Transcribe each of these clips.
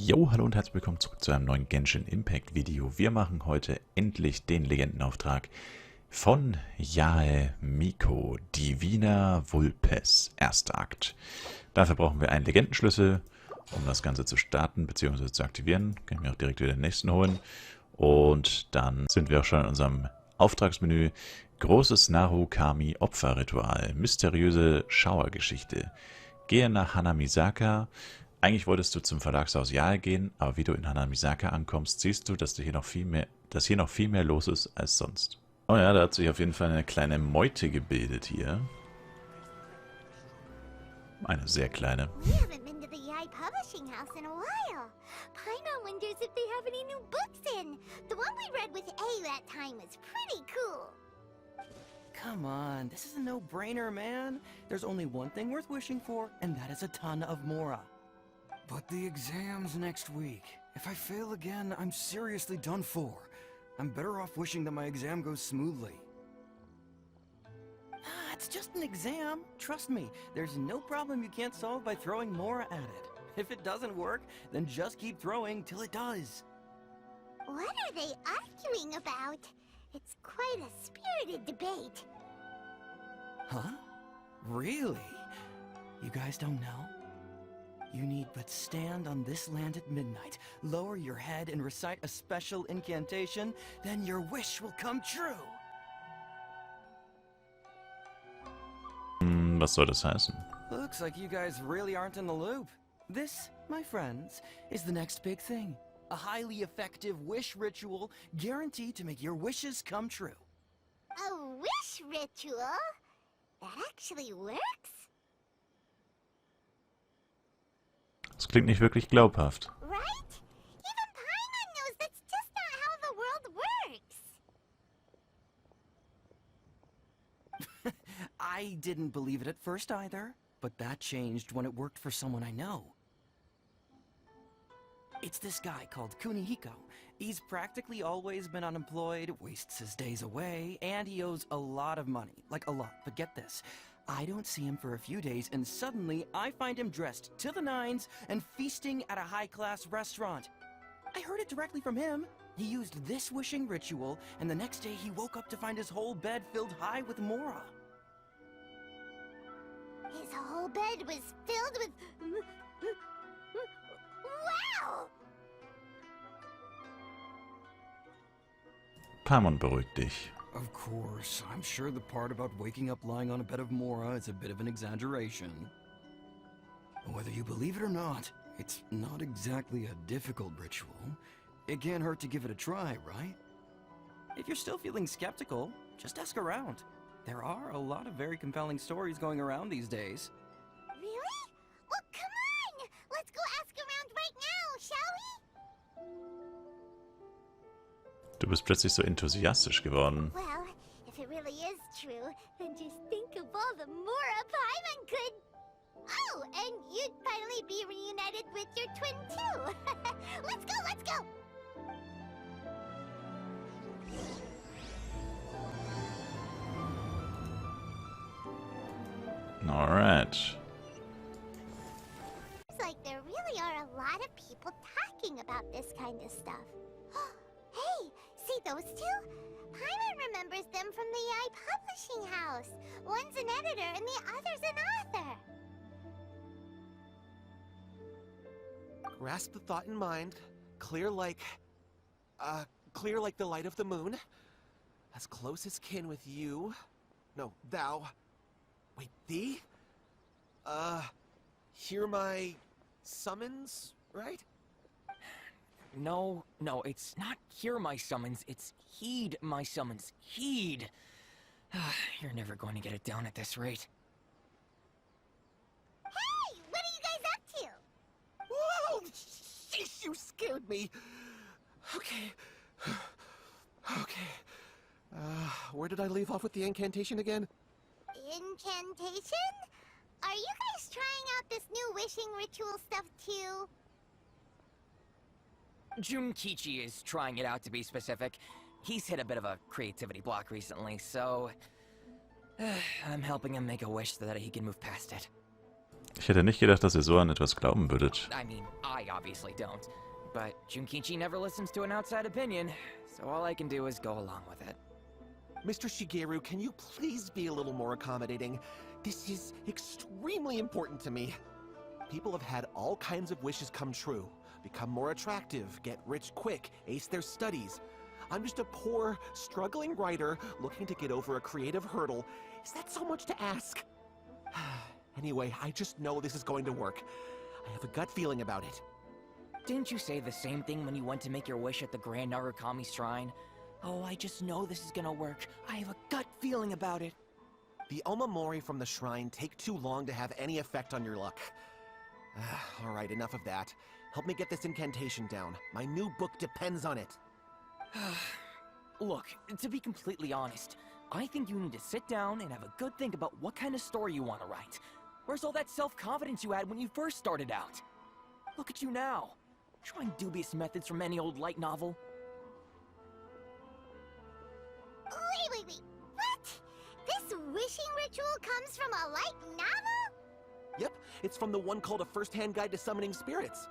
Jo, hallo und herzlich willkommen zurück zu einem neuen Genshin Impact Video. Wir machen heute endlich den Legendenauftrag von Yae Miko, Divina Vulpes, erster Akt. Dafür brauchen wir einen Legendenschlüssel, um das Ganze zu starten bzw. zu aktivieren. Können wir auch direkt wieder den nächsten holen. Und dann sind wir auch schon in unserem Auftragsmenü. Großes Narukami Opferritual, mysteriöse Schauergeschichte. Gehe nach Hanamisaka. Eigentlich wolltest du zum Verlagshaus Yae gehen, aber wie du in Hanamisaka ankommst, siehst du, dass hier noch viel mehr los ist als sonst. Oh ja, da hat sich auf jeden Fall eine kleine Meute gebildet hier. Eine sehr kleine. Come on, this is a no-brainer, man. There's only one thing worth wishing for, and that is a ton of Mora. But the exam's next week. If I fail again, I'm seriously done for. I'm better off wishing that my exam goes smoothly. Ah, it's just an exam. Trust me, there's no problem you can't solve by throwing Mora at it. If it doesn't work, then just keep throwing till it does. What are they arguing about? It's quite a spirited debate. Huh? Really? You guys don't know? You need but stand on this land at midnight, lower your head and recite a special incantation, then your wish will come true. Was soll das heißen? Looks like you guys really aren't in the loop. This, my friends, is the next big thing. A highly effective wish ritual guaranteed to make your wishes come true. A wish ritual? That actually works? Das klingt nicht wirklich glaubhaft. Right? Even Paimon knows that's just not how the world works. I didn't believe it at first either, but that changed when it worked for someone I know. It's this guy called Kunihiko. He's practically always been unemployed, wastes his days away, and he owes a lot of money. Like a lot, but get this. I don't see him for a few days, and suddenly I find him dressed to the nines and feasting at a high-class restaurant. I heard it directly from him. He used this wishing ritual, and the next day he woke up to find his whole bed filled high with Mora. His whole bed was filled with... Wow! Paimon, beruhig dich. Of course, I'm sure the part about waking up lying on a bed of Mora is a bit of an exaggeration. Whether you believe it or not, it's not exactly a difficult ritual. It can't hurt to give it a try, right? If you're still feeling skeptical, just ask around. There are a lot of very compelling stories going around these days. Really? Well, come on! Let's go ask around right now, shall we? Du bist plötzlich so enthusiastisch geworden. Well, if it really is true, then just think of all the Mora Paimon could... Oh, and you'd finally be reunited with your twin too! Let's go, let's go! Alright. It's like there really are a lot of people talking about this kind of stuff. Hey, see those two? Paimon remembers them from the Yae Publishing House. One's an editor and the other's an author. Grasp the thought in mind, clear like the light of the moon. As close as kin with you. No, thou. Wait, thee? Hear my summons, right? No, it's not hear my summons, it's heed my summons. Heed! You're never going to get it down at this rate. Hey, what are you guys up to? Whoa! Sheesh, you scared me! Okay. Okay. Where did I leave off with the incantation again? Incantation? Are you guys trying out this new wishing ritual stuff too? Junkichi is trying it out, to be specific. He's hit a bit of a creativity block recently, so... I'm helping him make a wish so that he can move past it. Ich hätte nicht gedacht, dass ihr so an etwas glauben würdet. I mean, I obviously don't. But Junkichi never listens to an outside opinion, so all I can do is go along with it. Mr. Shigeru, can you please be a little more accommodating? This is extremely important to me. People have had all kinds of wishes come true. Become more attractive, get rich quick, ace their studies. I'm just a poor, struggling writer looking to get over a creative hurdle. Is that so much to ask? Anyway, I just know this is going to work. I have a gut feeling about it. Didn't you say the same thing when you went to make your wish at the Grand Narukami Shrine? Oh, I just know this is gonna work. I have a gut feeling about it. The omamori from the shrine take too long to have any effect on your luck. Alright, enough of that. Help me get this incantation down. My new book depends on it. Look, to be completely honest, I think you need to sit down and have a good think about what kind of story you want to write. Where's all that self-confidence you had when you first started out? Look at you now, trying dubious methods from any old light novel. Wait. What? This wishing ritual comes from a light novel? Yep, it's from the one called A First-Hand Guide to Summoning Spirits.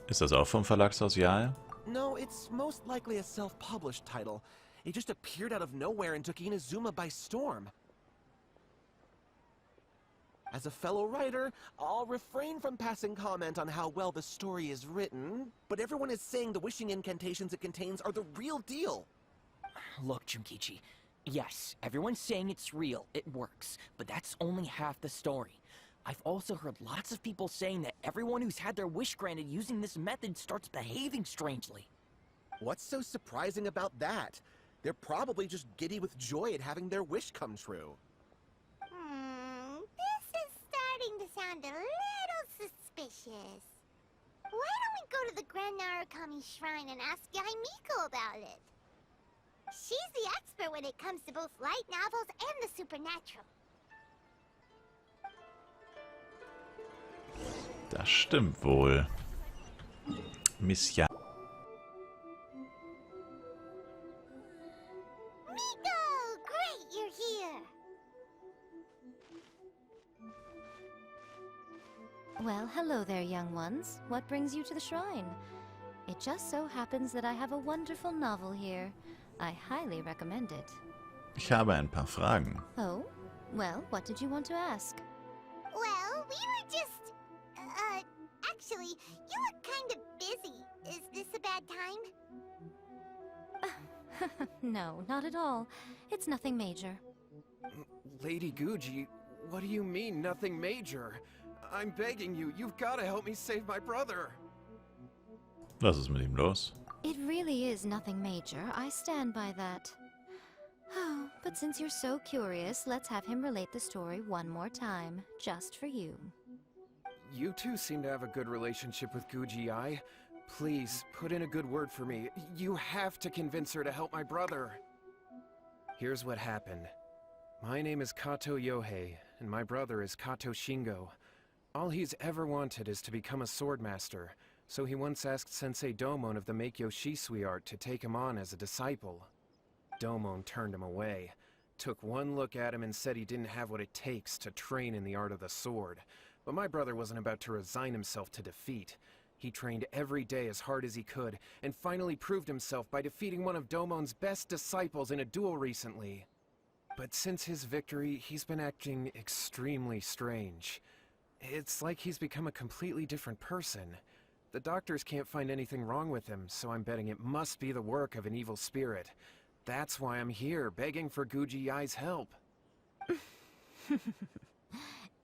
Ist das auch vom Verlagshaus Yae? No, it's most likely a self-published title. It just appeared out of nowhere and took Inazuma by storm. As a fellow writer, I'll refrain from passing comment on how well the story is written, but everyone is saying the wishing incantations it contains are the real deal. Look, Junkichi, yes, everyone's saying it's real, it works, but that's only half the story. I've also heard lots of people saying that everyone who's had their wish granted using this method starts behaving strangely. What's so surprising about that? They're probably just giddy with joy at having their wish come true. This is starting to sound a little suspicious. Why don't we go to the Grand Narukami Shrine and ask Yae Miko about it? She's the expert when it comes to both light novels and the supernatural. Das stimmt wohl. Miss Yae. Miko! Great, you're here! Well, hello there, young ones. What brings you to the shrine? It just so happens that I have a wonderful novel here. I highly recommend it. Ich habe ein paar Fragen. Oh? Well, what did you want to ask? Well, we were just... actually, you look kind of busy. Is this a bad time? No, not at all. It's nothing major. Lady Guji, what do you mean, nothing major? I'm begging you, you've got to help me save my brother. Was ist mit ihm los? It really is nothing major. I stand by that. Oh, but since you're so curious, let's have him relate the story one more time, just for you. You two seem to have a good relationship with Guji-ai. Please, put in a good word for me. You have to convince her to help my brother. Here's what happened. My name is Kato Yohei, and my brother is Kato Shingo. All he's ever wanted is to become a swordmaster, so he once asked Sensei Domon of the Meikyo Shisui art to take him on as a disciple. Domon turned him away, took one look at him and said he didn't have what it takes to train in the art of the sword. But my brother wasn't about to resign himself to defeat. He trained every day as hard as he could, and finally proved himself by defeating one of Domon's best disciples in a duel recently. But since his victory, he's been acting extremely strange. It's like he's become a completely different person. The doctors can't find anything wrong with him, so I'm betting it must be the work of an evil spirit. That's why I'm here, begging for Guji-ai's help.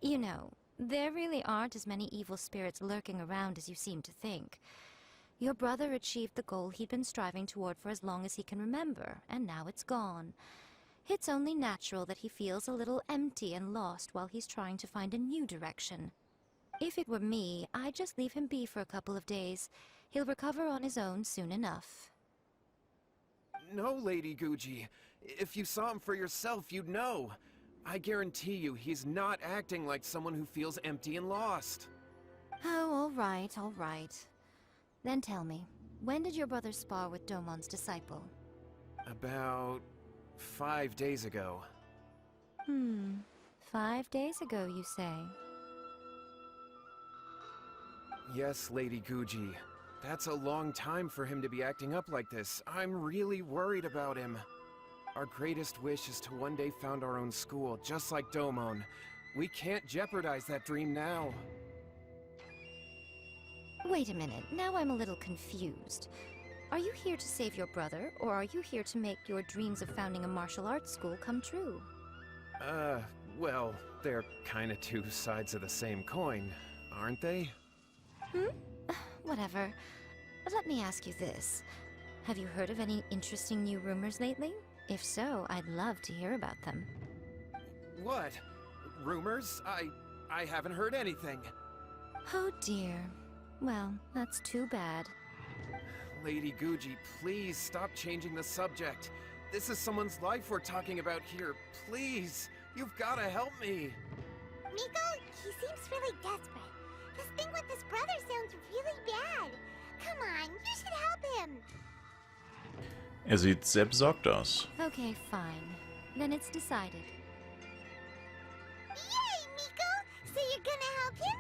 You know, there really aren't as many evil spirits lurking around as you seem to think. Your brother achieved the goal he'd been striving toward for as long as he can remember, and now it's gone. It's only natural that he feels a little empty and lost while he's trying to find a new direction. If it were me, I'd just leave him be for a couple of days. He'll recover on his own soon enough. No, Lady Guji. If you saw him for yourself, you'd know. I guarantee you, he's not acting like someone who feels empty and lost. Oh, all right. Then tell me, when did your brother spar with Domon's disciple? About 5 days ago. 5 days ago, you say? Yes, Lady Guji. That's a long time for him to be acting up like this. I'm really worried about him. Our greatest wish is to one day found our own school, just like Domon. We can't jeopardize that dream now. Wait a minute, now I'm a little confused. Are you here to save your brother, or are you here to make your dreams of founding a martial arts school come true? Well, they're kinda two sides of the same coin, aren't they? Whatever. Let me ask you this. Have you heard of any interesting new rumors lately? If so, I'd love to hear about them. What? Rumors? I haven't heard anything. Oh dear. Well, that's too bad. Lady Guji, please stop changing the subject. This is someone's life we're talking about here. Please, you've gotta help me. Miko, he seems really desperate. This thing with his brother sounds really bad. Come on, you should help him. Sieht sehr besorgt aus. Okay, fine. Then it's decided. Yay, Miko! So you're gonna help him?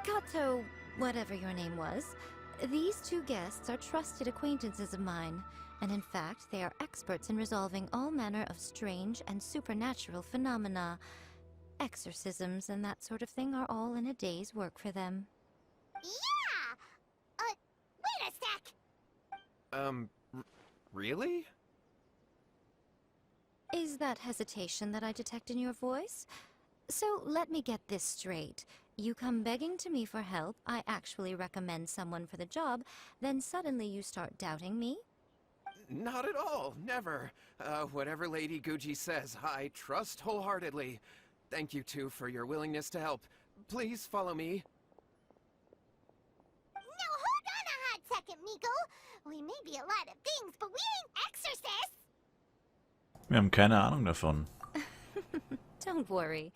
Kato, whatever your name was, these two guests are trusted acquaintances of mine, and in fact, they are experts in resolving all manner of strange and supernatural phenomena. Exorcisms and that sort of thing are all in a day's work for them. Yeah! Wait a sec! Really? Is that hesitation that I detect in your voice? So let me get this straight. You come begging to me for help, I actually recommend someone for the job, then suddenly you start doubting me? Not at all, never. Whatever Lady Guji says, I trust wholeheartedly. Thank you two for your willingness to help. Please follow me. No, hold on a hot second, Miko! We may be a lot of things, but we ain't exorcists! Wir haben keine Ahnung davon. Don't worry.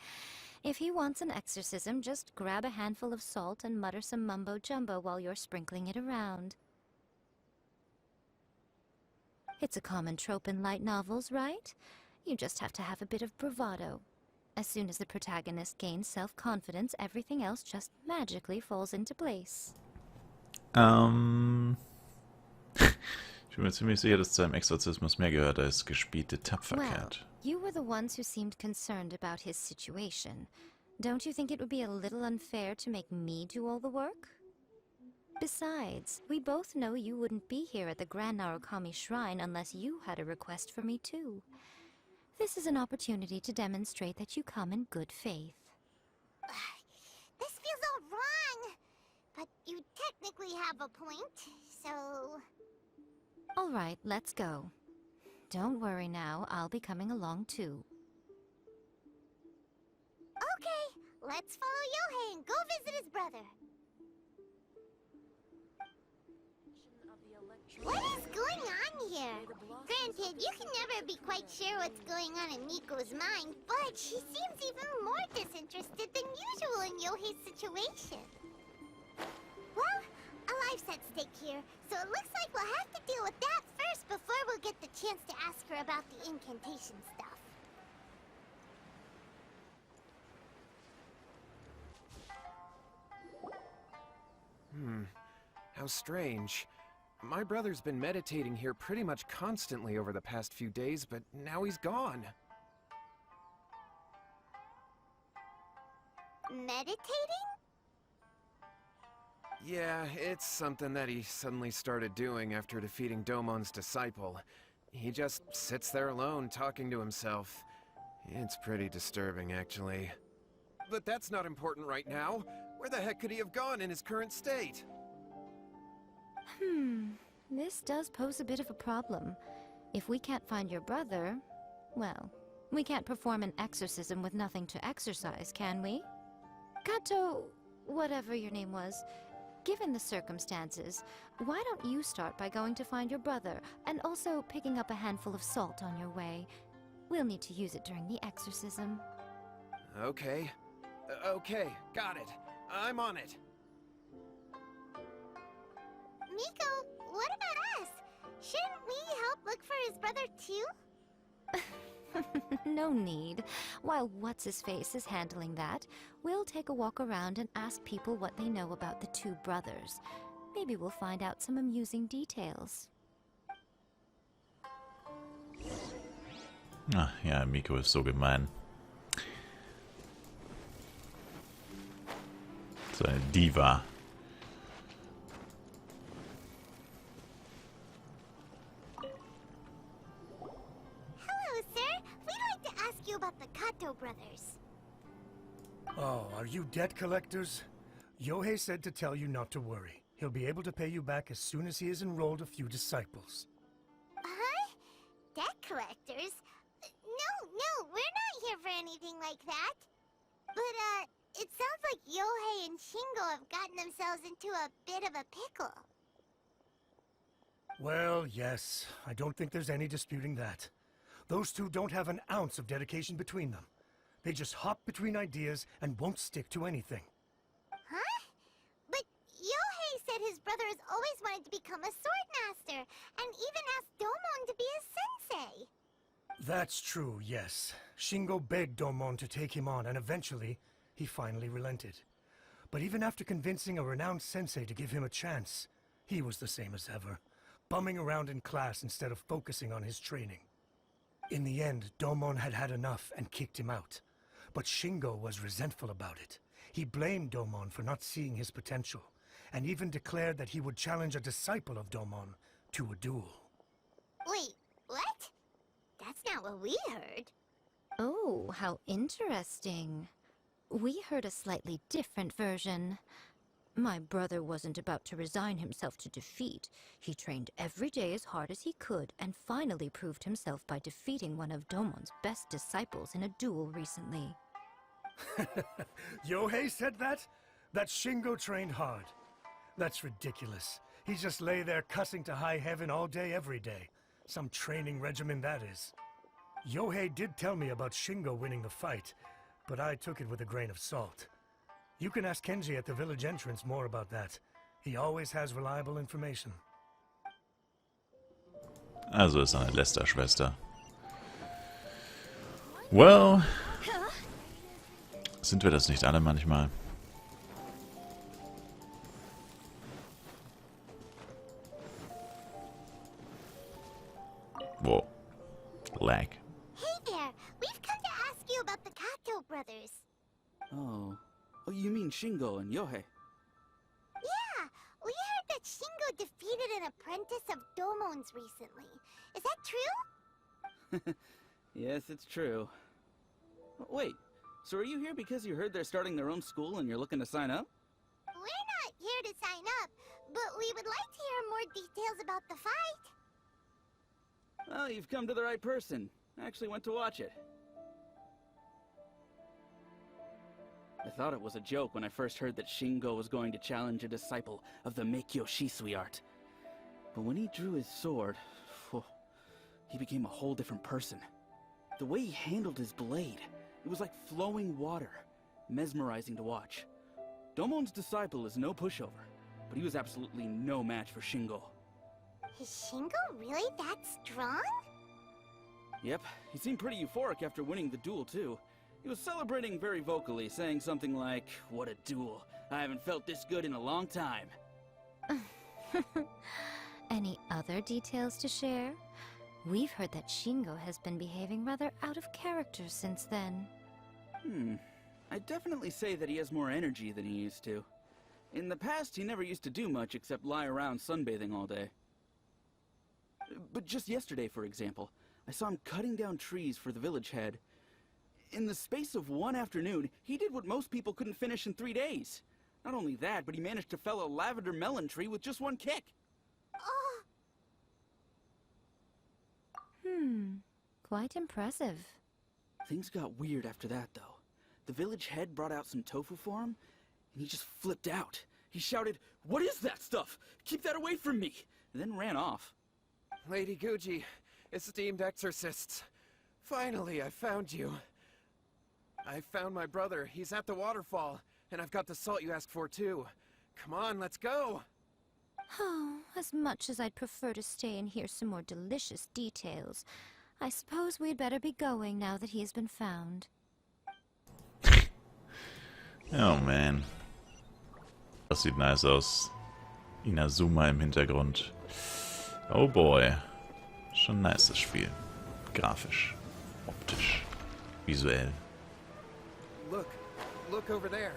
If he wants an exorcism, just grab a handful of salt and mutter some mumbo-jumbo while you're sprinkling it around. It's a common trope in light novels, right? You just have to have a bit of bravado. As soon as the protagonist gains self-confidence, everything else just magically falls into place. Ich bin mir ziemlich sicher, dass zu einem Exorzismus mehr gehört als gespielte Well, Tapferkeit. you were the ones who seemed concerned about his situation. Don't you think it would be a little unfair to make me do all the work? Besides, we both know you wouldn't be here at the Grand Narukami Shrine unless you had a request for me too. This is an opportunity to demonstrate that you come in good faith. This feels all wrong! But you technically have a point, so... All right, let's go. Don't worry now, I'll be coming along too. Okay, let's follow Yohei and go visit his brother. What is going on here? Granted, you can never be quite sure what's going on in Miko's mind, but she seems even more disinterested than usual in Yohei's situation. Well, a life's at stake here, so it looks like we'll have to deal with that first before we'll get the chance to ask her about the incantation stuff. How strange. My brother's been meditating here pretty much constantly over the past few days, but now he's gone. Meditating? Yeah, it's something that he suddenly started doing after defeating Domon's disciple. He just sits there alone, talking to himself. It's pretty disturbing, actually. But that's not important right now. Where the heck could he have gone in his current state? This does pose a bit of a problem. If we can't find your brother, well, we can't perform an exorcism with nothing to exorcise, can we? Kato, whatever your name was, given the circumstances, why don't you start by going to find your brother, and also picking up a handful of salt on your way? We'll need to use it during the exorcism. Okay. Okay, got it. I'm on it. Miko, what about us? Shouldn't we help look for his brother too? No need. While What's-His-Face is handling that, we'll take a walk around and ask people what they know about the two brothers. Maybe we'll find out some amusing details. Ach ja, Miko ist so gemein. So eine Diva. Hello, sir. We'd like to ask you about the Kato brothers. Oh, are you debt collectors? Yohei said to tell you not to worry. He'll be able to pay you back as soon as he has enrolled a few disciples. Huh? Debt collectors? No, we're not here for anything like that. But, it sounds like Yohei and Shingo have gotten themselves into a bit of a pickle. Well, yes. I don't think there's any disputing that. Those two don't have an ounce of dedication between them. They just hop between ideas and won't stick to anything. Huh? But Yohei said his brother has always wanted to become a sword master, and even asked Domon to be his sensei. That's true, yes. Shingo begged Domon to take him on, and eventually, he finally relented. But even after convincing a renowned sensei to give him a chance, he was the same as ever, bumming around in class instead of focusing on his training. In the end, Domon had had enough and kicked him out. But Shingo was resentful about it. He blamed Domon for not seeing his potential, and even declared that he would challenge a disciple of Domon to a duel. Wait, what? That's not what we heard. Oh, how interesting. We heard a slightly different version. My brother wasn't about to resign himself to defeat. He trained every day as hard as he could and finally proved himself by defeating one of Domon's best disciples in a duel recently. Yohei said that? That Shingo trained hard. That's ridiculous. He just lay there cussing to high heaven all day every day. Some training regimen that is. Yohei did tell me about Shingo winning the fight, but I took it with a grain of salt. You can ask Kenji at the village entrance more about that. He always has reliable information. Also ist eine Lästerschwester. Well, sind wir das nicht alle manchmal? Whoa. Lag. Hey there, we've come to ask you about the Kato brothers. Oh, you mean Shingo and Yohei? Yeah, we heard that Shingo defeated an apprentice of Domon's recently. Is that true? Yes, it's true. Wait, so are you here because you heard they're starting their own school and you're looking to sign up? We're not here to sign up, but we would like to hear more details about the fight. Well, you've come to the right person. I actually went to watch it. I thought it was a joke when I first heard that Shingo was going to challenge a disciple of the Meikyo Shisui art. But when he drew his sword, he became a whole different person. The way he handled his blade, it was like flowing water, mesmerizing to watch. Domon's disciple is no pushover, but he was absolutely no match for Shingo. Is Shingo really that strong? Yep, he seemed pretty euphoric after winning the duel too. He was celebrating very vocally, saying something like, "What a duel. I haven't felt this good in a long time." Any other details to share? We've heard that Shingo has been behaving rather out of character since then. I'd definitely say that he has more energy than he used to. In the past, he never used to do much except lie around sunbathing all day. But just yesterday, for example, I saw him cutting down trees for the village head. In the space of one afternoon, he did what most people couldn't finish in 3 days. Not only that, but he managed to fell a lavender melon tree with just one kick. Oh, Quite impressive. Things got weird after that, though. The village head brought out some tofu for him, and he just flipped out. He shouted, "What is that stuff? Keep that away from me!" and then ran off. Lady Guji, esteemed exorcists. Finally, I found you. I found my brother. He's at the waterfall, and I've got the salt you asked for, too. Come on, let's go! Oh, as much as I'd prefer to stay and hear some more delicious details, I suppose we'd better be going now that he has been found. Oh man. Das sieht nice aus. Inazuma im Hintergrund. Oh boy. Schon ein nices Spiel. Grafisch, optisch, visuell. Look over there.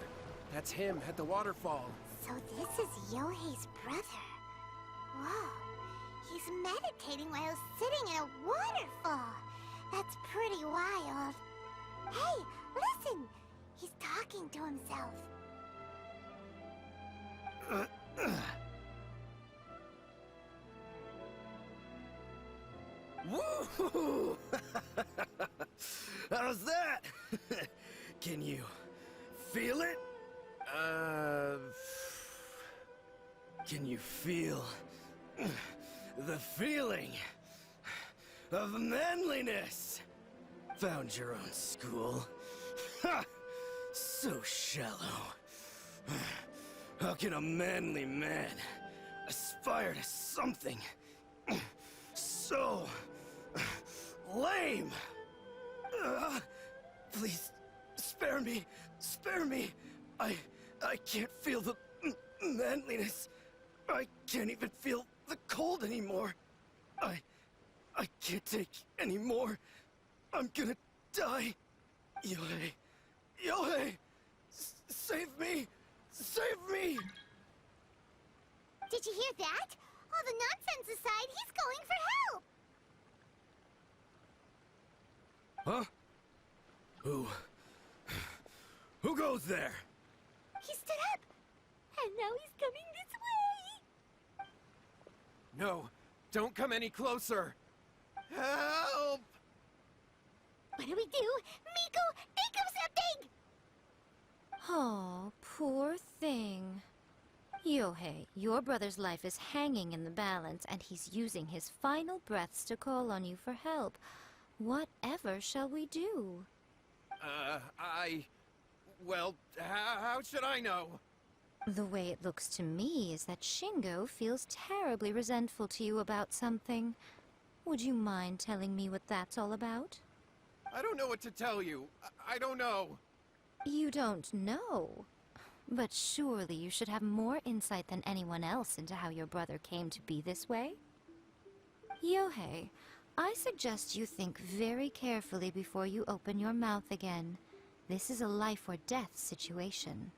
That's him at the waterfall. So this is Yohei's brother. Whoa. He's meditating while sitting in a waterfall. That's pretty wild. Hey, listen! He's talking to himself. Woo! How's that? Can you feel it? Can you feel the feeling of manliness? Found your own school? Ha! So shallow. How can a manly man aspire to something so lame? Please, spare me. Spare me. I can't feel the manliness. I can't even feel the cold anymore. I can't take any more. I'm gonna die. Yohei. Yohei! Save me! Save me! Did you hear that? All the nonsense aside, he's going for help! Huh? Who goes there? He stood up! And now he's coming this way! No, don't come any closer. Help! What do we do? Miko, think of something! Oh, poor thing. Yohei, your brother's life is hanging in the balance, and he's using his final breaths to call on you for help. Whatever shall we do? Well, how should I know? The way it looks to me is that Shingo feels terribly resentful to you about something. Would you mind telling me what that's all about? I don't know what to tell you. I don't know. You don't know? But surely you should have more insight than anyone else into how your brother came to be this way? Yohei, I suggest you think very carefully before you open your mouth again. This is a life or death situation.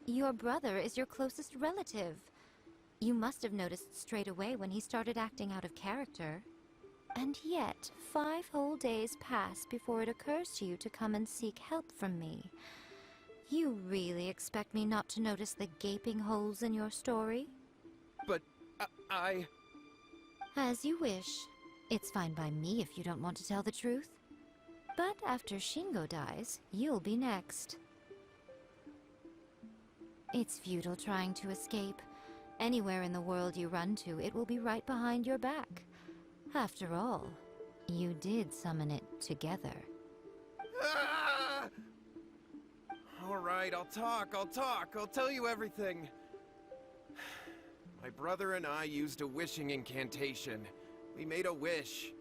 Your brother is your closest relative. You must have noticed straight away when he started acting out of character. And yet, 5 whole days pass before it occurs to you to come and seek help from me. You really expect me not to notice the gaping holes in your story? But I... As you wish. It's fine by me if you don't want to tell the truth. But after Shingo dies, you'll be next. It's futile trying to escape. Anywhere in the world you run to, it will be right behind your back. After all, you did summon it together. Ah! All right, I'll talk. I'll tell you everything. My brother and I used a wishing incantation. We made a wish.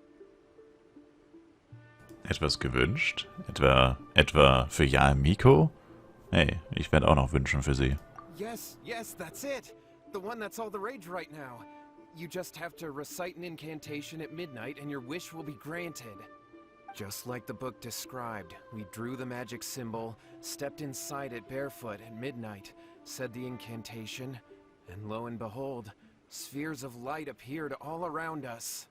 Etwas gewünscht? Etwa für Yae Miko? Hey, ich werde auch noch wünschen für sie. Yes, that's it. The one that's all the rage right now. You just have to recite an incantation at midnight and your wish will be granted. Just like the book described, we drew the magic symbol, stepped inside it barefoot at midnight, said the incantation, and lo and behold, spheres of light appeared all around us.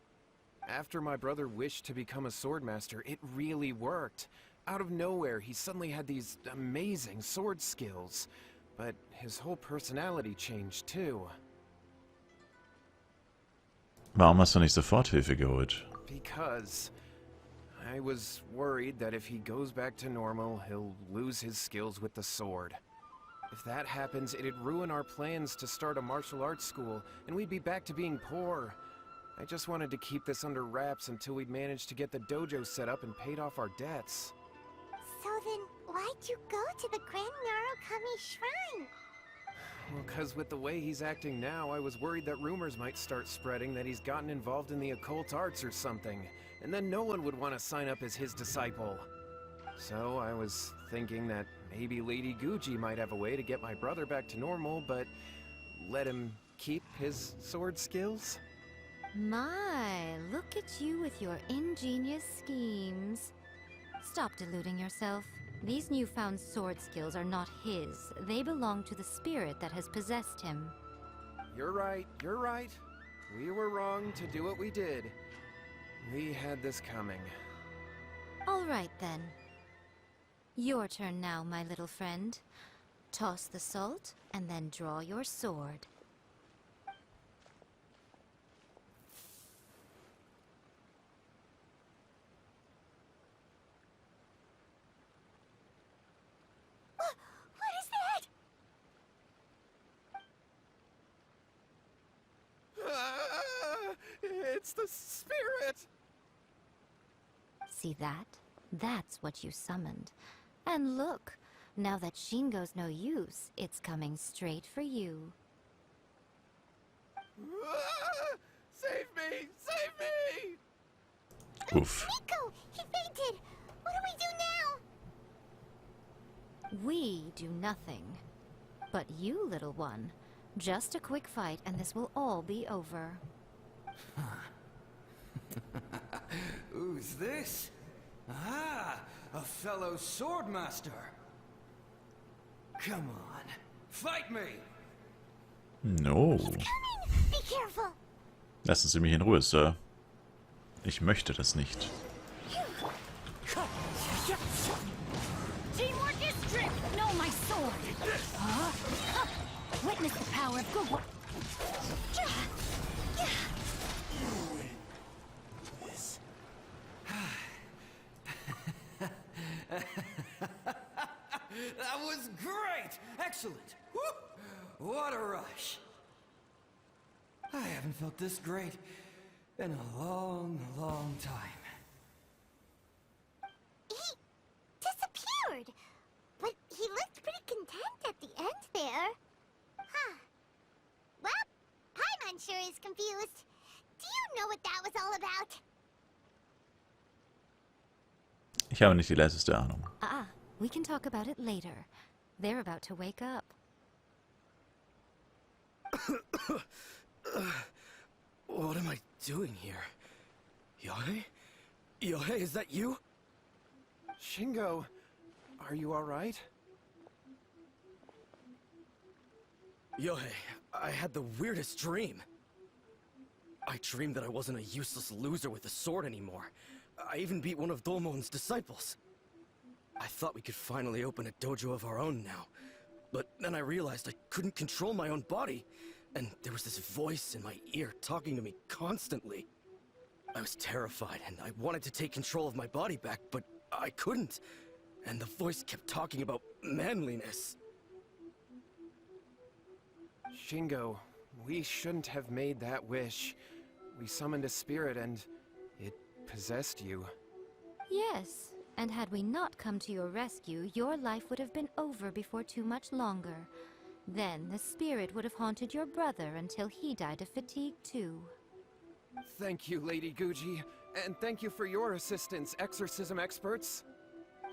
After my brother wished to become a swordmaster, it really worked. Out of nowhere, he suddenly had these amazing sword skills. But his whole personality changed too. Warum hast du nicht sofort Hilfe geholt? Because I was worried that if he goes back to normal, he'll lose his skills with the sword. If that happens, it'd ruin our plans to start a martial arts school, and we'd be back to being poor. I just wanted to keep this under wraps until we'd managed to get the dojo set up and paid off our debts. So then, why'd you go to the Grand Narukami Shrine? Well, 'cause with the way he's acting now, I was worried that rumors might start spreading that he's gotten involved in the occult arts or something, and then no one would want to sign up as his disciple. So I was thinking that maybe Lady Guji might have a way to get my brother back to normal, but let him keep his sword skills? My, look at you with your ingenious schemes. Stop deluding yourself. These newfound sword skills are not his. They belong to the spirit that has possessed him. You're right, you're right. We were wrong to do what we did. We had this coming. All right, then. Your turn now, my little friend. Toss the salt, and then draw your sword. What is that? It's the spirit! See that? That's what you summoned. And look, now that Shingo's no use, it's coming straight for you. Save me! Save me! Oof. Miko! He fainted! What do we do now? We do nothing. But you, little one, just a quick fight and this will all be over. Who's this? Ah, a fellow swordmaster. Come on, fight me! No. Coming! Be careful! Lassen Sie mich in Ruhe, Sir. Ich möchte das nicht. Teamwork is strength! No, my sword! Witness the power of good work. That was great! Excellent! Woo! What a rush! I haven't felt this great in a long, long time. He disappeared! But he looked pretty content at the end there. Huh. Well, Paimon sure is confused. Do you know what that was all about? Ich habe nicht die leiseste Ahnung. We can talk about it later. They're about to wake up. What am I doing here? Yae? Yae, is that you? Shingo, are you alright? Yae, I had the weirdest dream. I dreamed that I wasn't a useless loser with a sword anymore. I even beat one of Domon's disciples. I thought we could finally open a dojo of our own now. But then I realized I couldn't control my own body. And there was this voice in my ear talking to me constantly. I was terrified and I wanted to take control of my body back, but I couldn't. And the voice kept talking about manliness. Shingo, we shouldn't have made that wish. We summoned a spirit and it possessed you. Yes, and had we not come to your rescue, your life would have been over before too much longer. Then the spirit would have haunted your brother until he died of fatigue too. Thank you, Lady Guji, and thank you for your assistance, exorcism experts.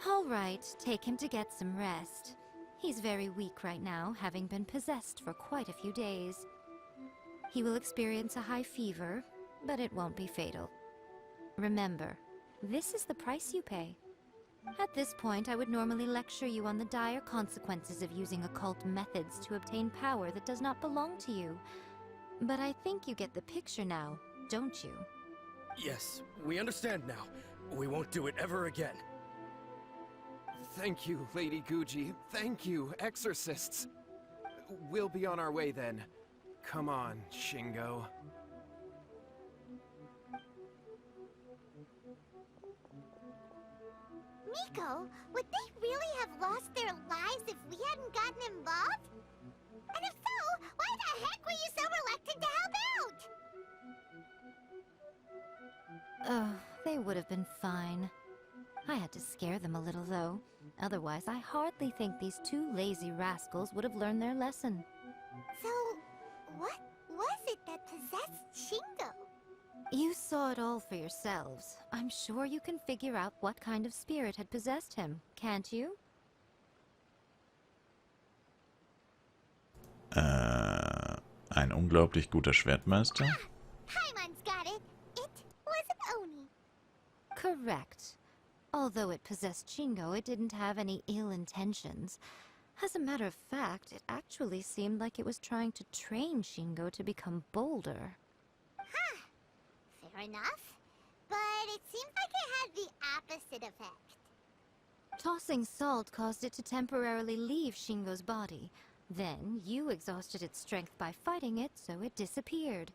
All right, take him to get some rest. He's very weak right now, having been possessed for quite a few days. He will experience a high fever, but it won't be fatal. Remember, this is the price you pay. At this point, I would normally lecture you on the dire consequences of using occult methods to obtain power that does not belong to you. But I think you get the picture now, don't you? Yes, we understand now. We won't do it ever again. Thank you, Lady Guji. Thank you, exorcists. We'll be on our way then. Come on, Shingo. Miko, would they really have lost their lives if we hadn't gotten involved? And if so, why the heck were you so reluctant to help out? Oh, they would have been fine. I had to scare them a little, though. Otherwise, I hardly think these two lazy rascals would have learned their lesson. it all for yourselves. I'm sure you can figure out what kind of spirit had possessed him, can't you? Ein unglaublich guter Schwertmeister? Paimon's got it. It was an Oni. Correct. Although it possessed Shingo, it didn't have any ill intentions. As a matter of fact, it actually seemed like it was trying to train Shingo to become bolder. Huh. Fair enough. But it seems like it had the opposite effect. Tossing salt caused it to temporarily leave Shingo's body. Then, you exhausted its strength by fighting it, so it disappeared.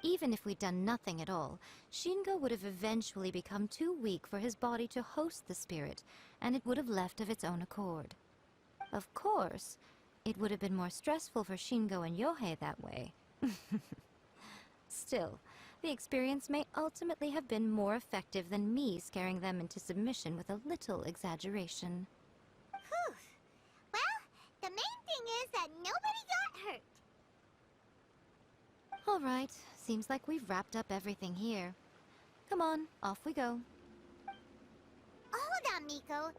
Even if we'd done nothing at all, Shingo would have eventually become too weak for his body to host the spirit, and it would have left of its own accord. Of course, it would have been more stressful for Shingo and Yohei that way. Still, the experience may ultimately have been more effective than me scaring them into submission with a little exaggeration. Whew. Well, the main thing is that nobody got hurt. All right, seems like we've wrapped up everything here. Come on, off we go. Hold on, Miko.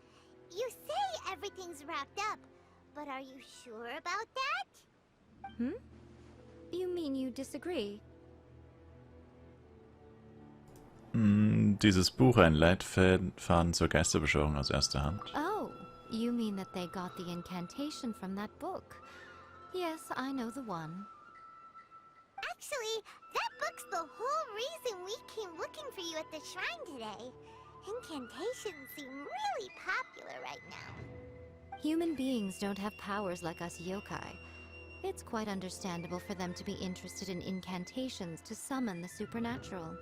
You say everything's wrapped up, but are you sure about that? Hmm? You mean you disagree? Dieses Buch, ein Leitfaden zur Geisterbeschwörung aus erster Hand. Oh, you mean that they got the incantation from that book? Yes, I know the one. Actually, that book's the whole reason we came looking for you at the shrine today. Incantations seem really popular right now. Human beings don't have powers like us yokai. It's quite understandable for them to be interested in incantations to summon the supernatural.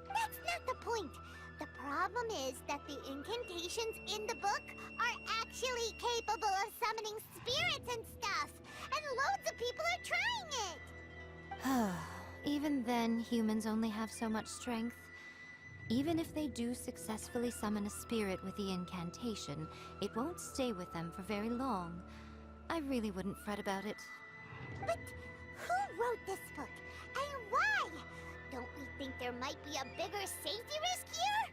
That's not the point. The problem is that the incantations in the book are actually capable of summoning spirits and stuff. And loads of people are trying it. Even then, humans only have so much strength. Even if they do successfully summon a spirit with the incantation, it won't stay with them for very long. I really wouldn't fret about it. But who wrote this book? And why? Don't we think there might be a bigger safety risk here?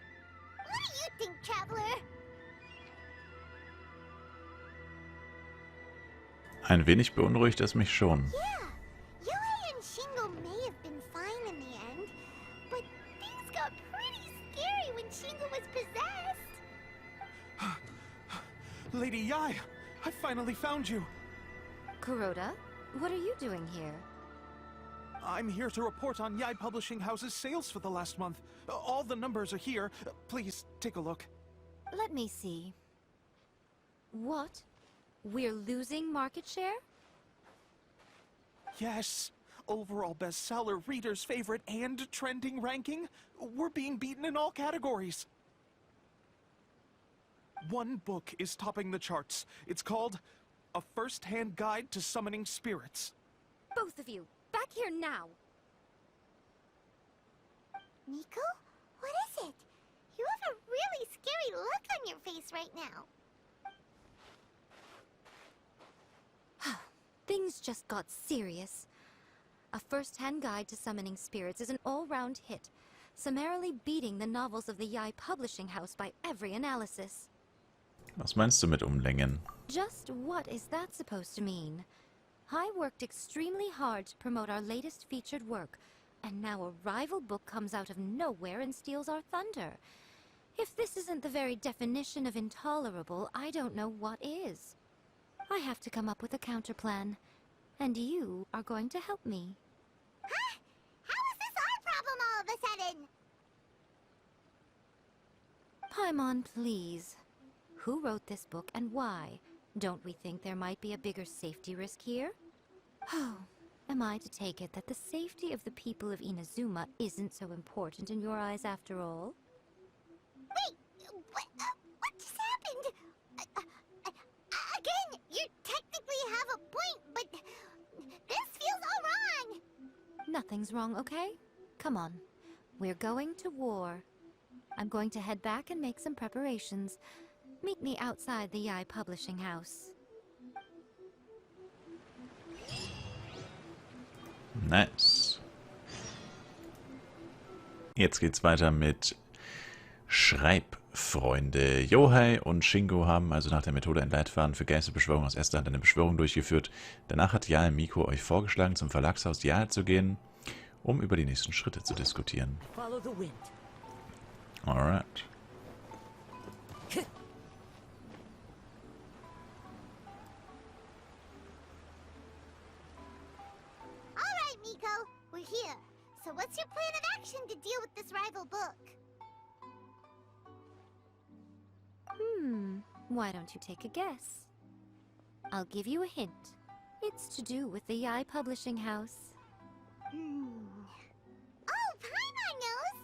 What do you think, Traveler? Ein wenig beunruhigt es mich schon. Yeah, Yohei and Shingo may have been fine in the end, but things got pretty scary when Shingo was possessed. Lady Yae, I finally found you. Kuroda, what are you doing here? I'm here to report on Yae Publishing House's sales for the last month. All the numbers are here. Please, take a look. Let me see. What? We're losing market share? Yes. Overall bestseller, reader's favorite, and trending ranking. We're being beaten in all categories. One book is topping the charts. It's called A First-Hand Guide to Summoning Spirits. Both of you, back here now! Miko? What is it? You have a really scary look on your face right now. Things just got serious. A First-Hand Guide to Summoning Spirits is an all-round hit, summarily beating the novels of the Yae Publishing House by every analysis. Was meinst du mit Umlängen? Just what is that supposed to mean? I worked extremely hard to promote our latest featured work, and now a rival book comes out of nowhere and steals our thunder. If this isn't the very definition of intolerable, I don't know what is. I have to come up with a counterplan, and you are going to help me. Huh? How is this our problem all of a sudden? Paimon, please. Who wrote this book and why? Don't we think there might be a bigger safety risk here? Oh, am I to take it that the safety of the people of Inazuma isn't so important in your eyes after all? Wait, what just happened? Again, you technically have a point, but this feels all wrong. Nothing's wrong, okay? Come on. We're going to war. I'm going to head back and make some preparations. Meet me outside the Yae Publishing House. Nice. Jetzt geht's weiter mit Schreibfreunde. Yohei und Shingo haben also nach der Methode Entleitfaden für Geisterbeschwörung aus erster Hand eine Beschwörung durchgeführt. Danach hat Yae Miko euch vorgeschlagen, zum Verlagshaus Yae zu gehen, um über die nächsten Schritte zu diskutieren. Follow the wind. Alright. Alright, Miko, we're here. So what's your plan of action to deal with this rival book? Why don't you take a guess? I'll give you a hint. It's to do with the Yae Publishing House. Oh, Paimon knows!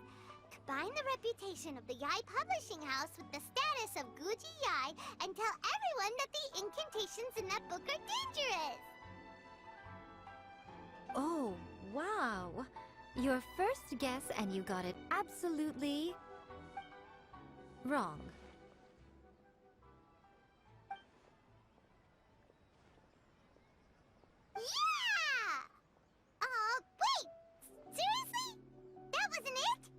Combine the reputation of the Yae Publishing House with the status of Guji Yae and tell everyone that the incantations in that book are dangerous! Oh, wow. Your first guess and you got it absolutely wrong. Yeah! Wait! Seriously? That wasn't it?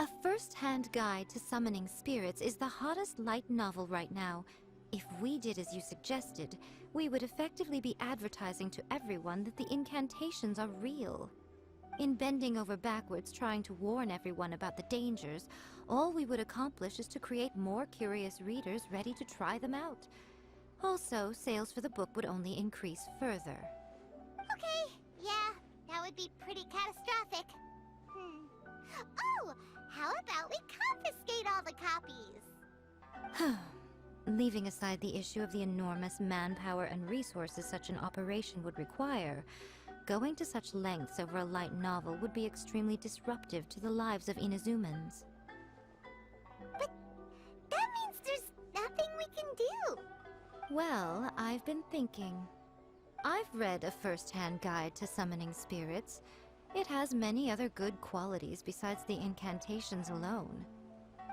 A first-hand guide to summoning spirits is the hottest light novel right now. If we did as you suggested, we would effectively be advertising to everyone that the incantations are real. In bending over backwards trying to warn everyone about the dangers, all we would accomplish is to create more curious readers ready to try them out. Also, sales for the book would only increase further. Okay, yeah, that would be pretty catastrophic. Oh, how about we confiscate all the copies? Leaving aside the issue of the enormous manpower and resources such an operation would require, going to such lengths over a light novel would be extremely disruptive to the lives of Inazumans. But that means there's nothing we can do. Well, I've been thinking. I've read a first-hand guide to summoning spirits. It has many other good qualities besides the incantations alone.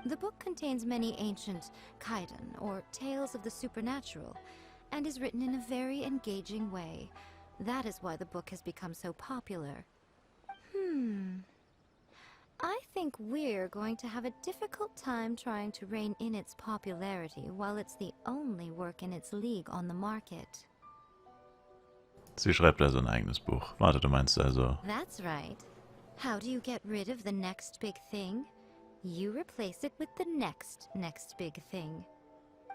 The book contains many ancient kaiden, or tales of the supernatural, and is written in a very engaging way. That is why the book has become so popular. I think we're going to have a difficult time trying to rein in its popularity while it's the only work in its league on the market. Sie schreibt also ein eigenes Buch. Warte, du meinst also... That's right. How do you get rid of the next big thing? You replace it with the next big thing.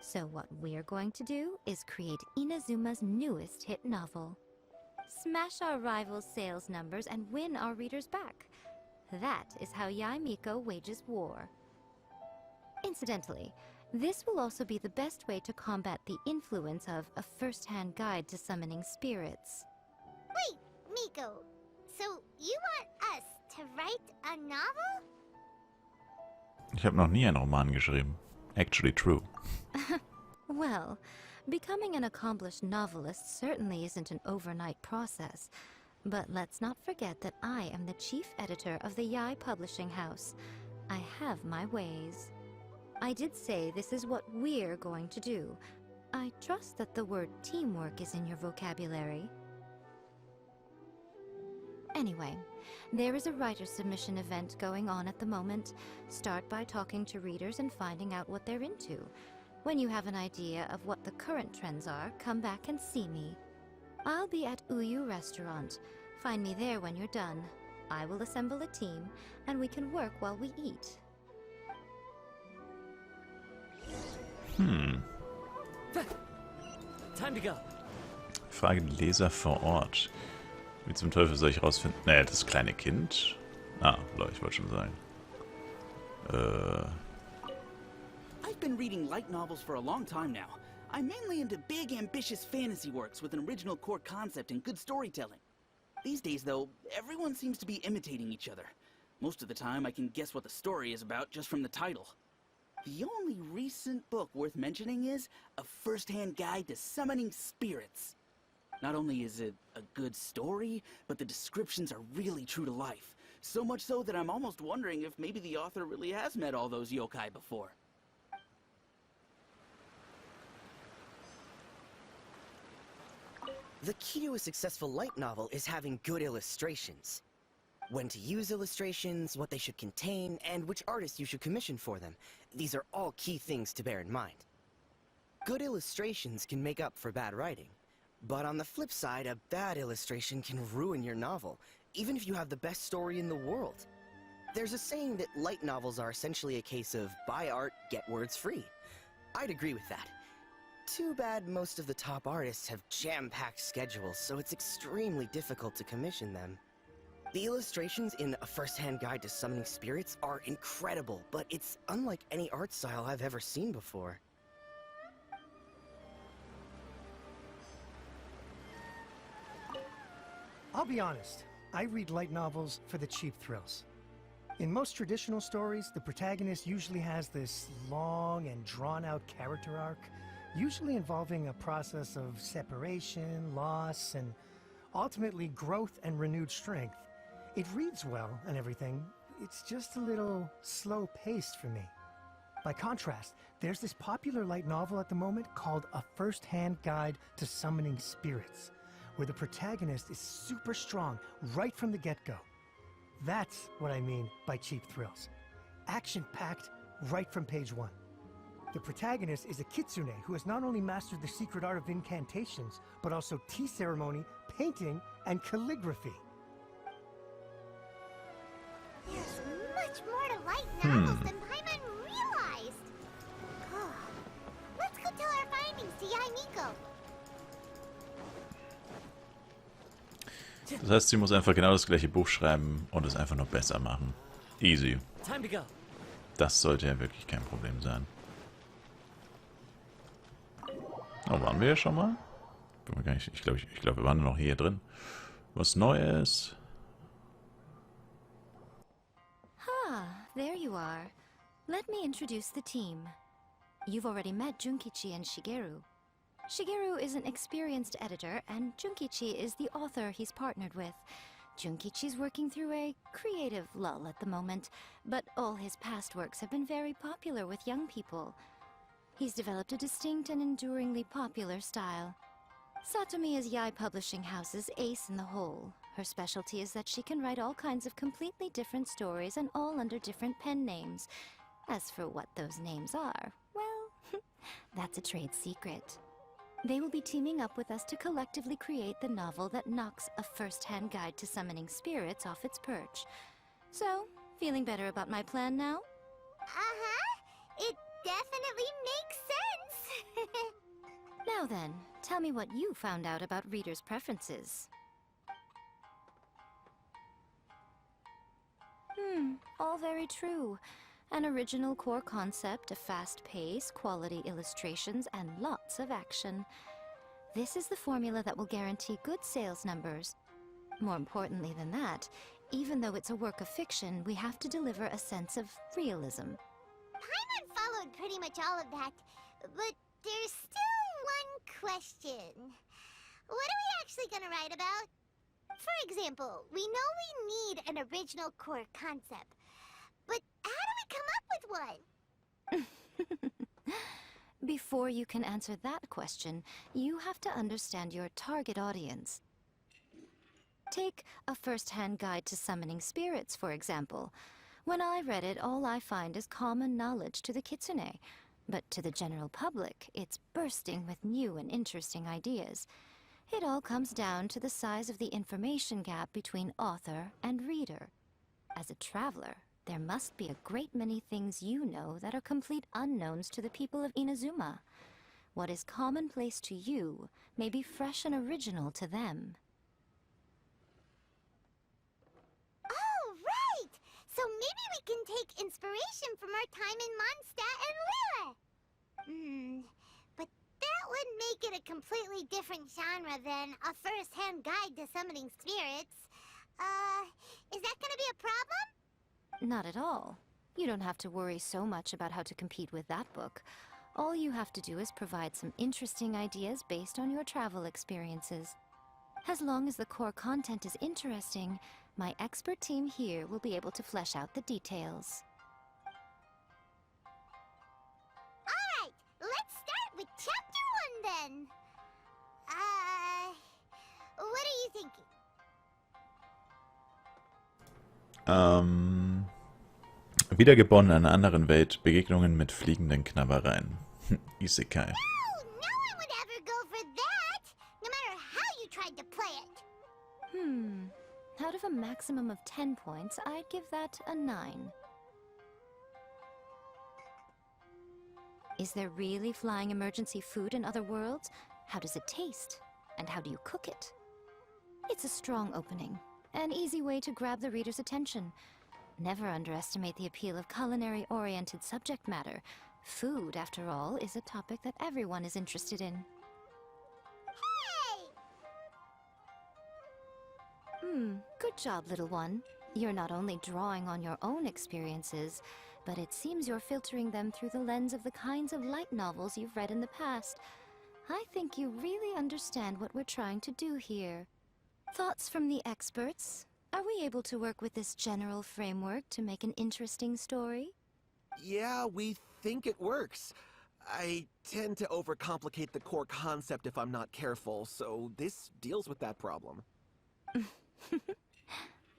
So what we're going to do is create Inazuma's newest hit novel. Smash our rivals' sales numbers and win our readers back. That is how Yae Miko wages war. Incidentally, this will also be the best way to combat the influence of a first-hand guide to summoning spirits. Wait, Miko, so you want us to write a novel? Ich habe noch nie einen Roman geschrieben. Actually true. Well, becoming an accomplished novelist certainly isn't an overnight process. But let's not forget that I am the chief editor of the Yae Publishing House. I have my ways. I did say this is what we're going to do. I trust that the word teamwork is in your vocabulary. Anyway, there is a writer submission event going on at the moment. Start by talking to readers and finding out what they're into. When you have an idea of what the current trends are, come back and see me. I'll be at Uyu Restaurant. Find me there when you're done. I will assemble a team, and we can work while we eat. Time to go. Frage den Leser vor Ort. Wie zum Teufel soll ich rausfinden? Naja, das kleine Kind. Ah, ich wollte schon sagen. I've been reading light novels for a long time now. I'm mainly into big, ambitious fantasy works with an original core concept and good storytelling. These days, though, everyone seems to be imitating each other. Most of the time, I can guess what the story is about just from the title. The only recent book worth mentioning is A First-Hand Guide to Summoning Spirits. Not only is it a good story, but the descriptions are really true to life. So much so that I'm almost wondering if maybe the author really has met all those yokai before. The key to a successful light novel is having good illustrations. when to use illustrations, what they should contain, and which artists you should commission for them. These are all key things to bear in mind. Good illustrations can make up for bad writing. But on the flip side, a bad illustration can ruin your novel, even if you have the best story in the world. There's a saying that light novels are essentially a case of buy art, get words free. I'd agree with that. Too bad most of the top artists have jam-packed schedules, so it's extremely difficult to commission them. The illustrations in A First-Hand Guide to Summoning Spirits are incredible, but it's unlike any art style I've ever seen before. I'll be honest, I read light novels for the cheap thrills. In most traditional stories, the protagonist usually has this long and drawn-out character arc, usually involving a process of separation, loss, and ultimately growth and renewed strength. It reads well and everything, it's just a little slow-paced for me. By contrast, there's this popular light novel at the moment called A First-Hand Guide to Summoning Spirits, where the protagonist is super strong right from the get-go. That's what I mean by cheap thrills. Action-packed right from page 1. The protagonist is a Kitsune who has not only mastered the secret art of incantations, but also tea ceremony, painting, and calligraphy. There's much more to light novels than Paimon realized. Let's go tell our findings to Yae Miko. Das heißt, sie muss einfach genau das gleiche Buch schreiben und es einfach nur besser machen. Easy. Time to go. Das sollte ja wirklich kein Problem sein. Oh, waren wir ja schon mal? Ich glaube, wir waren noch hier drin. Was Neues? There you are. Let me introduce the team. You've already met Junkichi and Shigeru. Shigeru is an experienced editor, and Junkichi is the author he's partnered with. Junkichi's working through a creative lull at the moment, but all his past works have been very popular with young people. He's developed a distinct and enduringly popular style. Satomi is Yae Publishing House's ace in the hole. Her specialty is that she can write all kinds of completely different stories and all under different pen names. As for what those names are, well, that's a trade secret. They will be teaming up with us to collectively create the novel that knocks A First-Hand Guide to Summoning Spirits off its perch. So, feeling better about my plan now? It definitely makes sense. Now then, tell me what you found out about readers' preferences. All very true. An original core concept, a fast pace, quality illustrations, and lots of action. This is the formula that will guarantee good sales numbers. More importantly than that, even though it's a work of fiction, we have to deliver a sense of realism. Paimon followed pretty much all of that, but there's still one question. What are we actually gonna write about? For example, we know we need an original core concept, but how do we come up with one? Before you can answer that question, you have to understand your target audience. Take A First-Hand Guide to Summoning Spirits, for example. When I read it, all I find is common knowledge to the Kitsune. But to the general public, it's bursting with new and interesting ideas. It all comes down to the size of the information gap between author and reader. As a traveler, there must be a great many things you know that are complete unknowns to the people of Inazuma. What is commonplace to you may be fresh and original to them. Oh, right! So maybe we can take inspiration from our time in Mondstadt and Lyra. But that would make it a completely different genre than A First-Hand Guide to Summoning Spirits. Is that gonna be a problem? Not at all. You don't have to worry so much about how to compete with that book. All you have to do is provide some interesting ideas based on your travel experiences. As long as the core content is interesting, my expert team here will be able to flesh out the details. Alright, let's start with Chapter 1 then. What are you thinking? Wiedergeboren in einer anderen Welt. Begegnungen mit fliegenden Knabbereien. Isekai. No, no one would ever go for that, no matter how you tried to play it. Out of a maximum of 10 points, I'd give that a 9. Is there really flying emergency food in other worlds? How does it taste? And how do you cook it? It's a strong opening. An easy way to grab the reader's attention. Never underestimate the appeal of culinary-oriented subject matter. Food, after all, is a topic that everyone is interested in. Hey! Good job, little one. You're not only drawing on your own experiences, but it seems you're filtering them through the lens of the kinds of light novels you've read in the past. I think you really understand what we're trying to do here. Thoughts from the experts? Are we able to work with this general framework to make an interesting story? Yeah, we think it works. I tend to overcomplicate the core concept if I'm not careful, so this deals with that problem.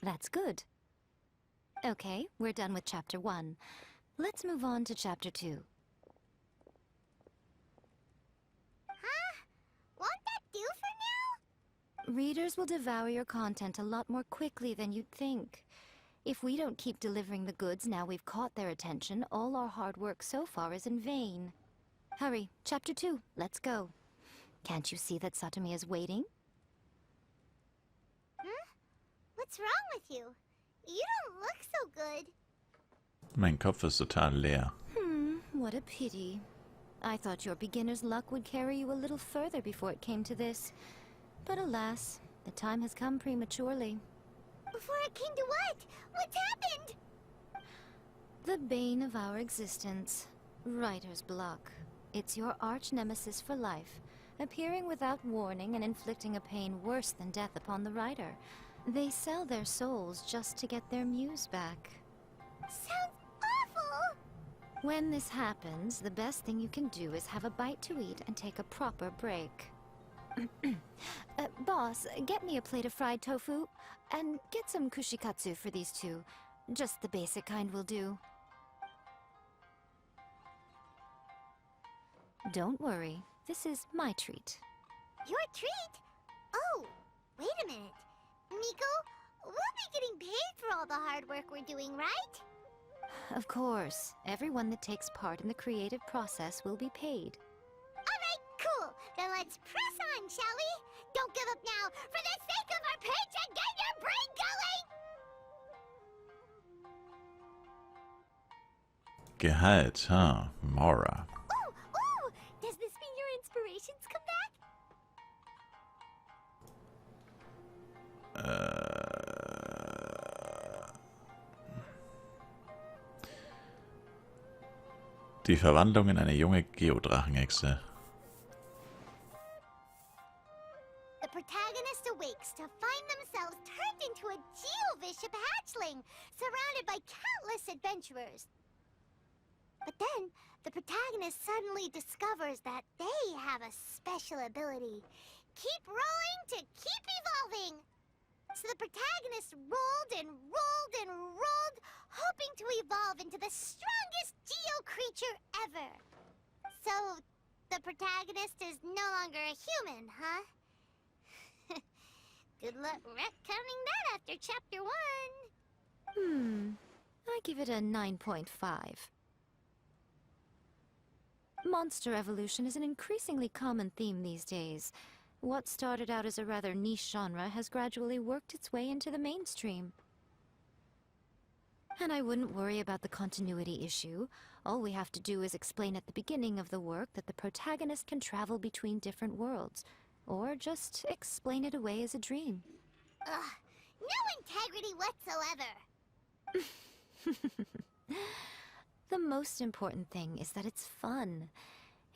That's good. Okay, we're done with Chapter 1. Let's move on to Chapter 2. Huh? Won't that do for now? Readers will devour your content a lot more quickly than you'd think. If we don't keep delivering the goods now we've caught their attention, all our hard work so far is in vain. Hurry, Chapter 2, let's go. Can't you see that Satomi is waiting? What's wrong with you? You don't look so good. Mein Kopf ist total leer. What a pity. I thought your beginner's luck would carry you a little further before it came to this. But alas, the time has come prematurely. Before it came to what? What's happened? The bane of our existence. Writer's block. It's your arch-nemesis for life, appearing without warning and inflicting a pain worse than death upon the writer. They sell their souls just to get their muse back. Sounds awful! When this happens, the best thing you can do is have a bite to eat and take a proper break. Boss, get me a plate of fried tofu, and get some kushikatsu for these two. Just the basic kind will do. Don't worry, this is my treat. Your treat? Oh, wait a minute. Miko, we'll be getting paid for all the hard work we're doing, right? Of course, everyone that takes part in the creative process will be paid. Alright, cool. Then let's press on, shall we? Don't give up now, for the sake of our paycheck, get your brain going! Gehalt, huh? Mora. Ooh! Does this mean your inspirations come back? Die Verwandlung in eine junge Geodrachenhexe. The protagonist awakes to find themselves turned into a Geovishap hatchling, surrounded by countless adventurers. But then, the protagonist suddenly discovers that they have a special ability. Keep rolling to keep evolving! So the protagonist rolled and rolled and rolled, hoping to evolve into the strongest Geo creature ever. So, the protagonist is no longer a human, huh? Good luck retconning that after Chapter 1. I give it a 9.5. Monster evolution is an increasingly common theme these days. What started out as a rather niche genre has gradually worked its way into the mainstream. And I wouldn't worry about the continuity issue. All we have to do is explain at the beginning of the work that the protagonist can travel between different worlds, or just explain it away as a dream. Ugh, no integrity whatsoever. The most important thing is that it's fun.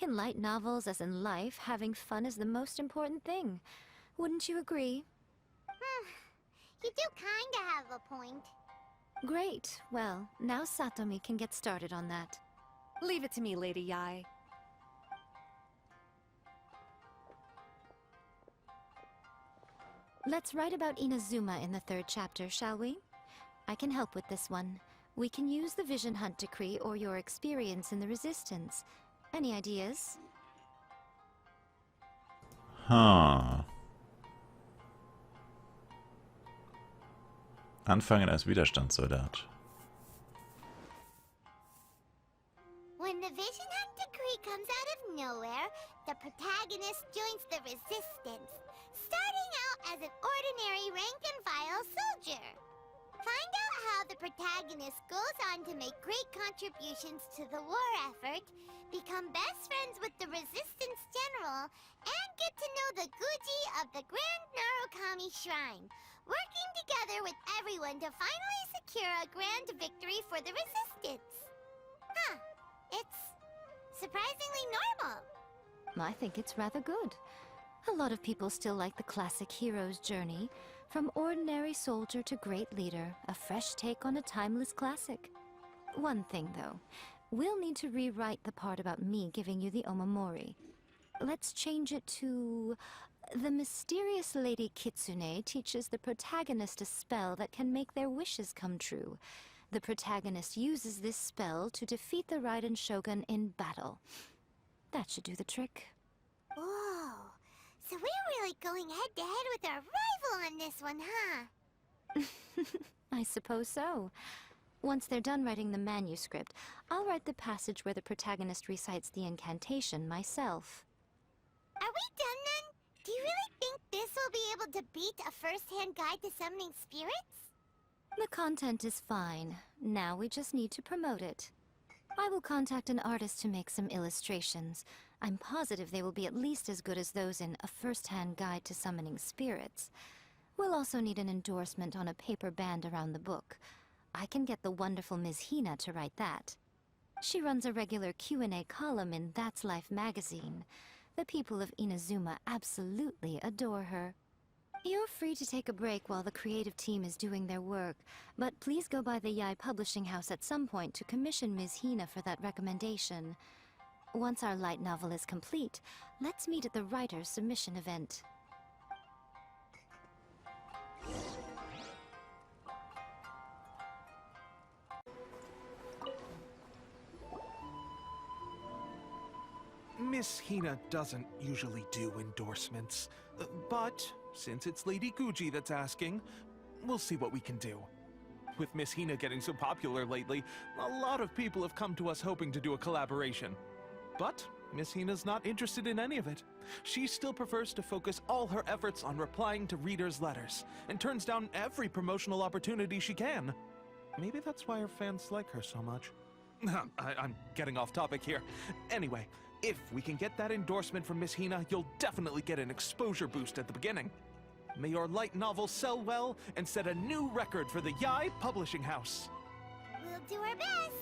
In light novels, as in life, having fun is the most important thing. Wouldn't you agree? You do kinda have a point. Great. Well, now Satomi can get started on that. Leave it to me, Lady Yae. Let's write about Inazuma in the 3rd chapter, shall we? I can help with this one. We can use the Vision Hunt decree or your experience in the Resistance. Any ideas? Anfangen als Widerstandssoldat. When the Vision Hunt decree comes out of nowhere, the protagonist joins the Resistance, starting out as an ordinary rank-and-file soldier. Find out how the protagonist goes on to make great contributions to the war effort, become best friends with the Resistance General, and get to know the Guji of the Grand Narukami Shrine, working together with everyone to finally secure a grand victory for the Resistance. Huh. It's surprisingly normal. I think it's rather good. A lot of people still like the classic hero's journey. From ordinary soldier to great leader, a fresh take on a timeless classic. One thing, though. We'll need to rewrite the part about me giving you the omamori. Let's change it to... The mysterious Lady Kitsune teaches the protagonist a spell that can make their wishes come true. The protagonist uses this spell to defeat the Raiden Shogun in battle. That should do the trick. Whoa. So we're really going head-to-head with our rival on this one, huh? I suppose so. Once they're done writing the manuscript, I'll write the passage where the protagonist recites the incantation myself. Are we done then? Do you really think this will be able to beat a first-hand guide to summoning spirits? The content is fine. Now we just need to promote it. I will contact an artist to make some illustrations. I'm positive they will be at least as good as those in A First-Hand Guide to Summoning Spirits. We'll also need an endorsement on a paper band around the book. I can get the wonderful Ms. Hina to write that. She runs a regular Q&A column in That's Life magazine. The people of Inazuma absolutely adore her. You're free to take a break while the creative team is doing their work, but please go by the Yae Publishing House at some point to commission Ms. Hina for that recommendation. Once our light novel is complete, let's meet at the writer's submission event. Miss Hina doesn't usually do endorsements, but since it's Lady Guji that's asking, we'll see what we can do. With Miss Hina getting so popular lately, a lot of people have come to us hoping to do a collaboration. But Miss Hina's not interested in any of it. She still prefers to focus all her efforts on replying to readers' letters, and turns down every promotional opportunity she can. Maybe that's why her fans like her so much. I'm getting off topic here. Anyway, if we can get that endorsement from Miss Hina, you'll definitely get an exposure boost at the beginning. May your light novel sell well and set a new record for the Yae Publishing House. We'll do our best.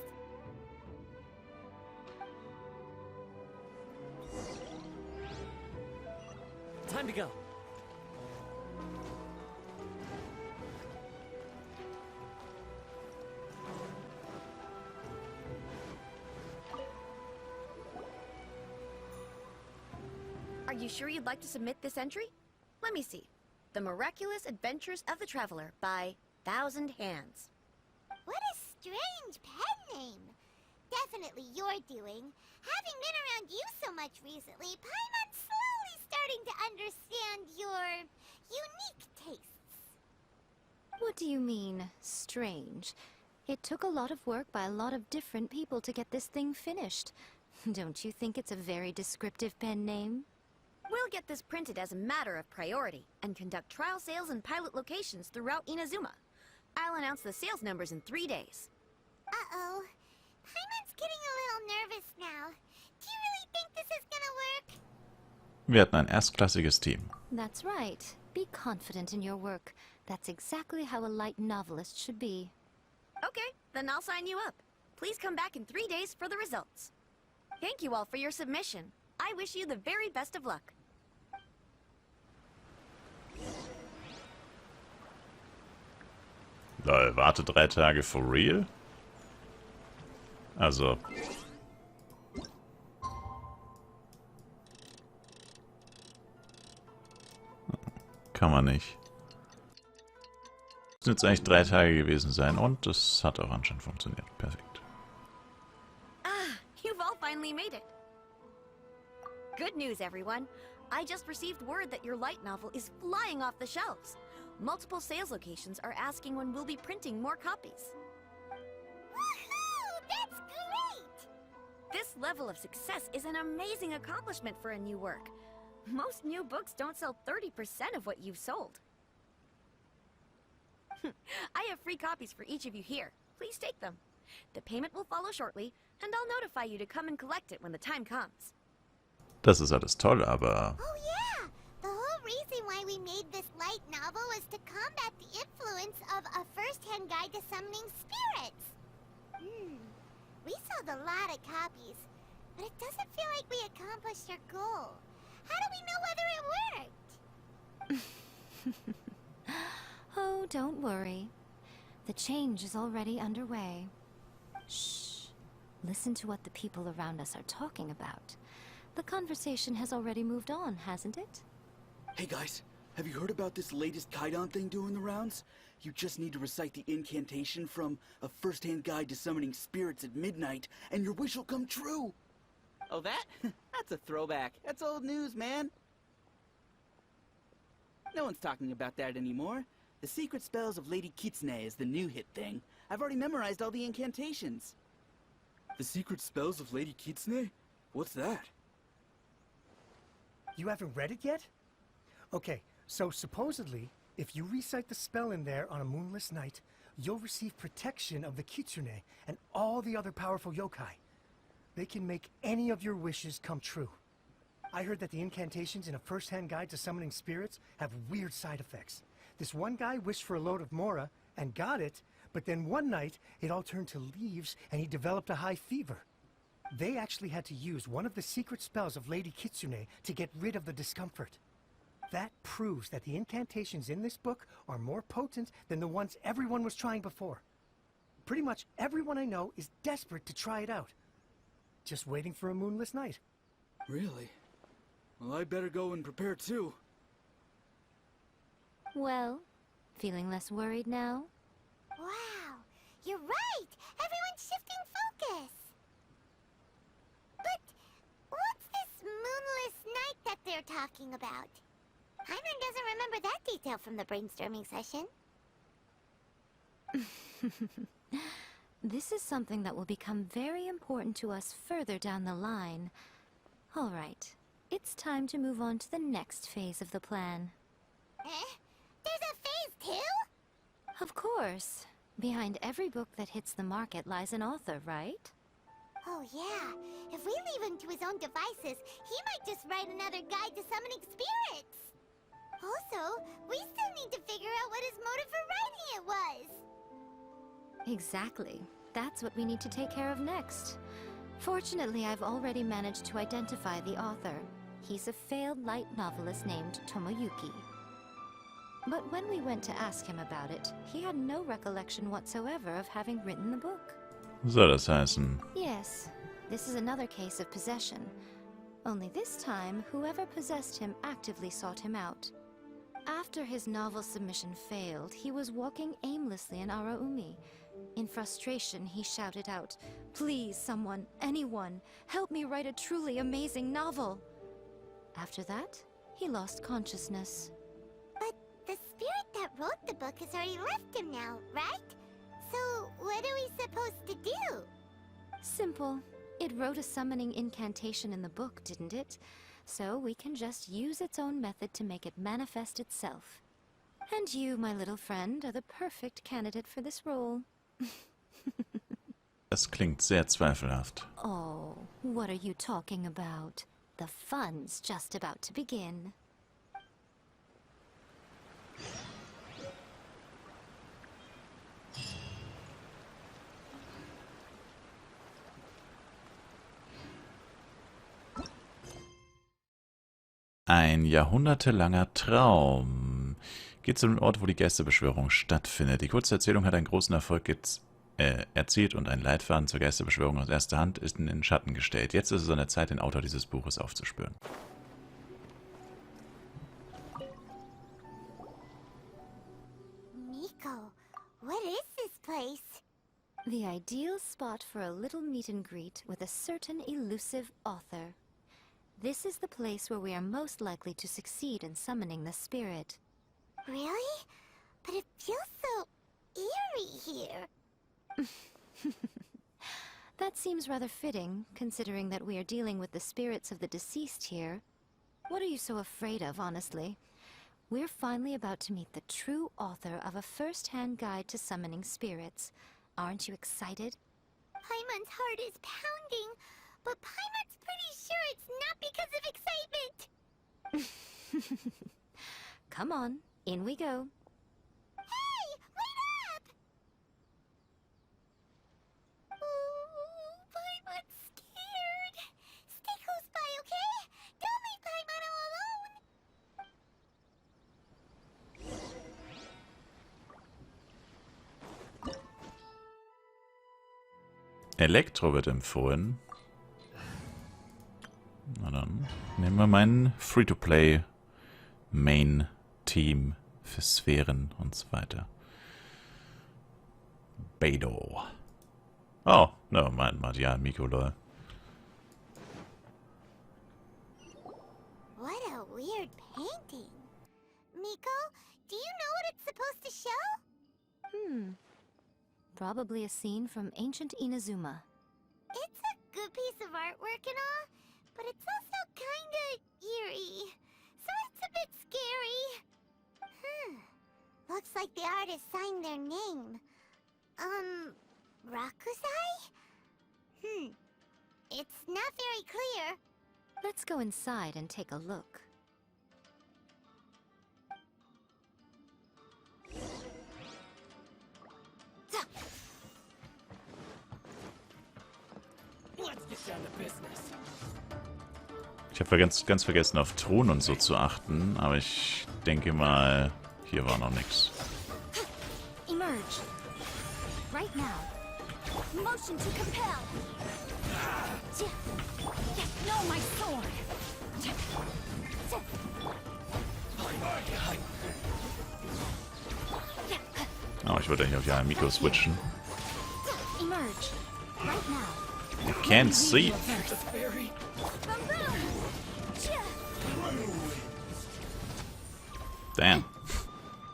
Time to go. Are you sure you'd like to submit this entry? Let me see. The Miraculous Adventures of the Traveler by Thousand Hands. What a strange pen name. Definitely your doing. Having been around you so much recently, Paimon's slowly starting to understand your unique tastes. What do you mean, strange? It took a lot of work by a lot of different people to get this thing finished. Don't you think it's a very descriptive pen name? We'll get this printed as a matter of priority and conduct trial sales in pilot locations throughout Inazuma. I'll announce the sales numbers in 3 days. Uh-oh. Paimon's getting a little nervous now. Do you really think this is gonna work? Wir hatten ein erstklassiges Team. That's right. Be confident in your work. That's exactly how a light novelist should be. Okay, then I'll sign you up. Please come back in 3 days for the results. Thank you all for your submission. I wish you the very best of luck. Lol, warte 3 Tage for real? Also... Kann man nicht. müssten jetzt eigentlich 3 Tage gewesen sein und das hat auch anscheinend funktioniert. Perfekt. Ah, you've all finally made it. Good news, everyone. I just received word that your light novel is flying off the shelves. Multiple sales locations are asking when we'll be printing more copies. Woohoo! That's great! This level of success is an amazing accomplishment for a new work. Most new books don't sell 30% of what you've sold. I have free copies for each of you here. Please take them. The payment will follow shortly, and I'll notify you to come and collect it when the time comes. Das ist alles toll, aber... Oh yeah! The whole reason why we made this light novel was to combat the influence of a first-hand guide to summoning spirits. We sold a lot of copies, but it doesn't feel like we accomplished our goal. How do we know whether it worked? Oh, don't worry. The change is already underway. Shh. Listen to what the people around us are talking about. The conversation has already moved on, hasn't it? Hey guys, have you heard about this latest Kaidan thing doing the rounds? You just need to recite the incantation from A First-Hand Guide to Summoning Spirits at Midnight, and your wish will come true! Oh, that? That's a throwback. That's old news, man. No one's talking about that anymore. The Secret Spells of Lady Kitsune is the new hit thing. I've already memorized all the incantations. The Secret Spells of Lady Kitsune? What's that? You haven't read it yet? Okay, so supposedly, if you recite the spell in there on a moonless night, you'll receive protection of the Kitsune and all the other powerful yokai. They can make any of your wishes come true. I heard that the incantations in A First-Hand Guide to Summoning Spirits have weird side effects. This one guy wished for a load of mora and got it, but then one night it all turned to leaves and he developed a high fever. They actually had to use one of the secret spells of Lady Kitsune to get rid of the discomfort. That proves that the incantations in this book are more potent than the ones everyone was trying before. Pretty much everyone I know is desperate to try it out. Just waiting for a moonless night. Really? Well, I better go and prepare too. Well, feeling less worried now? Wow, you're right! Everyone's shifting focus! But what's this moonless night that they're talking about? Hyman doesn't remember that detail from the brainstorming session. This is something that will become very important to us further down the line. All right, it's time to move on to the next phase of the plan. There's a phase 2? Of course. Behind every book that hits the market lies an author, right? Oh yeah, if we leave him to his own devices, he might just write another guide to summoning spirits. Also, we still need to figure out what his motive for writing it was. Exactly. That's what we need to take care of next. Fortunately, I've already managed to identify the author. He's a failed light novelist named Tomoyuki. But when we went to ask him about it, he had no recollection whatsoever of having written the book. Soll das heißen? Yes, this is another case of possession. Only this time, whoever possessed him actively sought him out. After his novel submission failed, he was walking aimlessly in Araumi. In frustration, he shouted out, "Please, someone, anyone, help me write a truly amazing novel!" After that, he lost consciousness. But the spirit that wrote the book has already left him now, right? So what are we supposed to do? Simple. It wrote a summoning incantation in the book, didn't it? So we can just use its own method to make it manifest itself. And you, my little friend, are the perfect candidate for this role. Das klingt sehr zweifelhaft. Oh, what are you talking about? The fun's just about to begin. Ein jahrhundertelanger Traum. Geht zu dem Ort, wo die Geisterbeschwörung stattfindet. Die kurze Erzählung hat einen großen Erfolg erzielt und ein Leitfaden zur Geisterbeschwörung aus erster Hand ist in den Schatten gestellt. Jetzt ist es an der Zeit, den Autor dieses Buches aufzuspüren. Miko, place? The ideal spot for a little meet and greet with a certain elusive author. This is the place where we are most likely to succeed in summoning the spirit. Really? But it feels so eerie here. That seems rather fitting, considering that we are dealing with the spirits of the deceased here. What are you so afraid of, honestly? We're finally about to meet the true author of a first-hand guide to summoning spirits. Aren't you excited? Paimon's heart is pounding, but Paimon's pretty sure it's not because of excitement. Come on, in we go. Hey, wait up! Ooh, Paimon's scared. Stay close by, okay? Don't leave Paimon all alone. Elektro wird empfohlen. Na dann nehmen wir meinen Free-to-Play Main Team für Sphären und so weiter. Beidou. Oh, no, mein Yae Miko, lol. What a weird painting. Miko, do you know what it's supposed to show? Probably a scene from ancient Inazuma. It's a good piece of artwork and all, but it's also kinda eerie. So it's a bit scary. Looks like the artist signed their name. Rakusai? It's not very clear. Let's go inside and take a look. Ich habe ganz vergessen, auf Ton und so zu achten, aber ich denke mal, hier war noch nichts. Emerge. Right now. Motion to compel. No, my sword. Oh, ich wollte eigentlich auf Yae Miko switchen. Emerge. Right now. You can't see. Damn.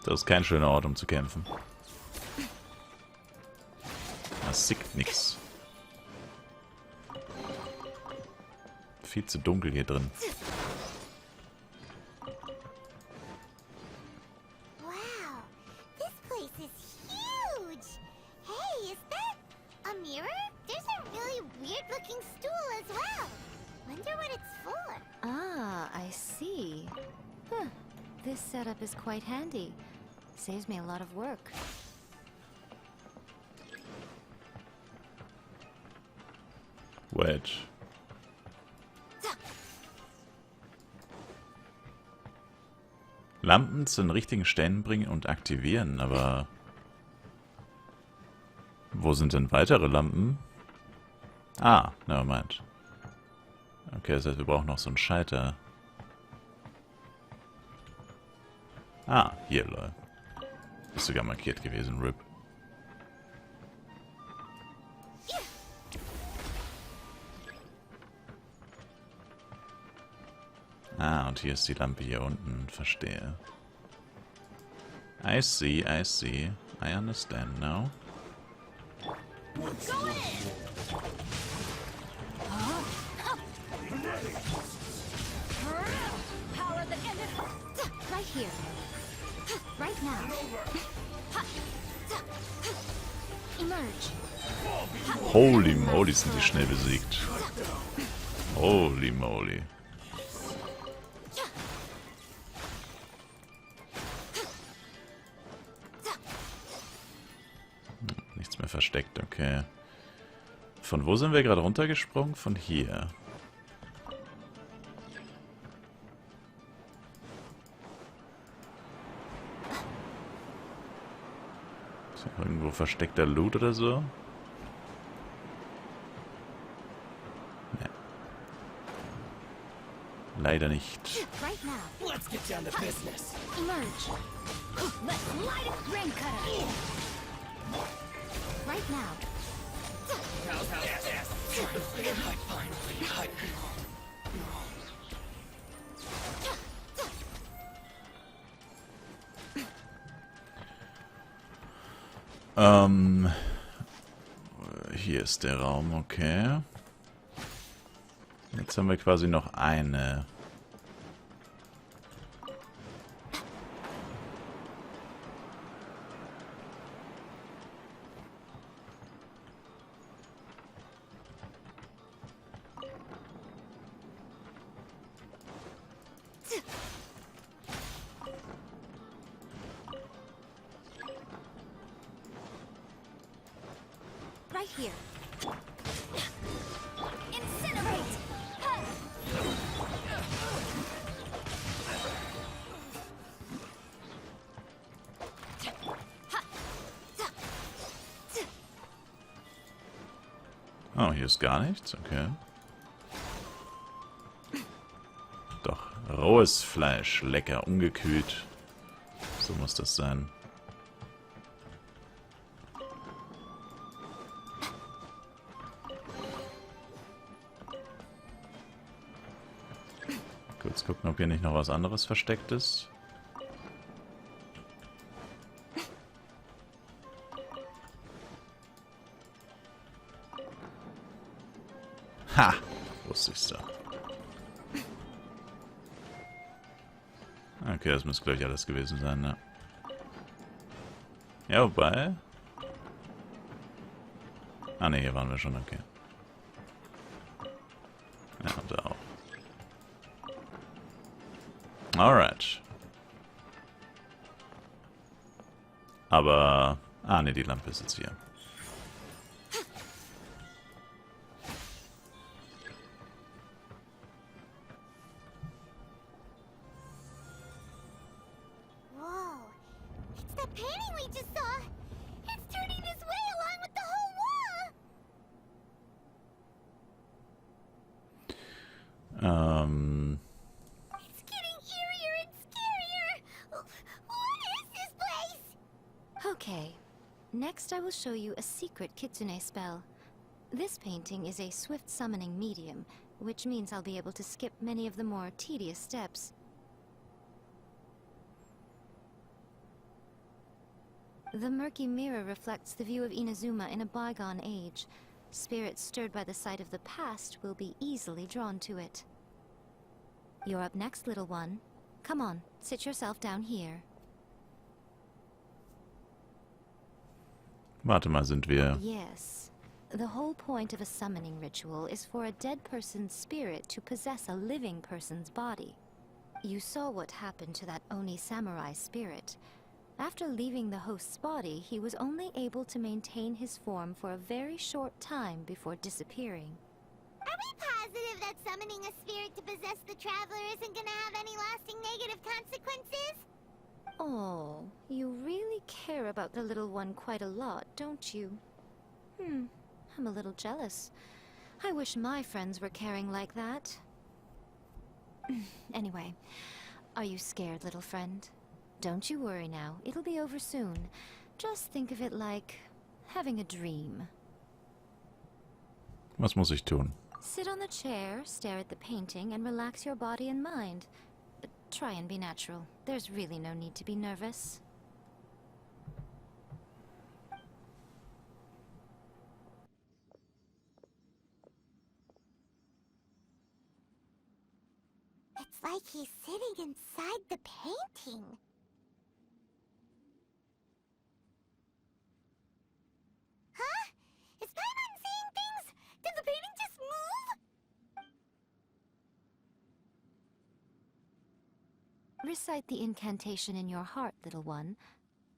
Das ist kein schöner Ort, um zu kämpfen. Das sieht nix. Viel zu dunkel hier drin. Wow, this place is huge. Hey, is that a mirror? There's a really weird-looking stool as well. Wonder what it's for. Ah, I see. Huh. This setup is quite handy. Saves me a lot of work. Wedge. Lampen zu den richtigen Stellen bringen und aktivieren, aber... Wo sind denn weitere Lampen? Ah, nevermind. Okay, das heißt, wir brauchen noch so einen Schalter. Ah, hier, lol. Ist sogar markiert gewesen, RIP. Ah, und hier ist die Lampe hier unten. Verstehe. I see, I see. I understand now. Right here. Right now. Emerge. Holy moly, sind die schnell besiegt. Holy moly. Nichts mehr versteckt, okay. Von wo sind wir gerade runtergesprungen? Von hier. Ist hier irgendwo versteckter Loot oder so? Nee. Leider nicht. Right now. Let's get down to business. Emerge. Let's light it, Ring Cutter. right now. Hier ist der Raum, okay. Jetzt haben wir quasi noch eine. Right here. Incinerate! Oh, hier ist gar nichts, okay. Doch, rohes Fleisch, lecker, ungekühlt. So muss das sein. Kurz gucken, ob hier nicht noch was anderes versteckt ist. Ha! Wusste ich's doch. Okay, das müsste gleich alles gewesen sein, ne? Ja, wobei... Ah ne, hier waren wir schon, okay. Ja, und da auch. Alright. Aber... Ah ne, die Lampe ist jetzt hier. It's getting eerier and scarier. What is this place? Okay. Next I will show you a secret Kitsune spell. This painting is a swift summoning medium, which means I'll be able to skip many of the more tedious steps. The murky mirror reflects the view of Inazuma in a bygone age. Spirits stirred by the sight of the past will be easily drawn to it. You're up next, little one. Come on, sit yourself down here. Warte mal, sind wir... Yes. The whole point of a summoning ritual is for a dead person's spirit to possess a living person's body. You saw what happened to that Oni samurai spirit. After leaving the host's body, he was only able to maintain his form for a very short time before disappearing. Are we positive that summoning a spirit to possess the traveler isn't gonna have any lasting negative consequences? Oh, you really care about the little one quite a lot, don't you? I'm a little jealous. I wish my friends were caring like that. Anyway, are you scared, little friend? Don't you worry now, it'll be over soon. Just think of it like having a dream. Was muss ich tun? Sit on the chair, stare at the painting, and relax your body and mind. But try and be natural. There's really no need to be nervous. It's like he's sitting inside the painting. Huh? Is Paimon seeing things? Did the painting just move? Recite the incantation in your heart, little one.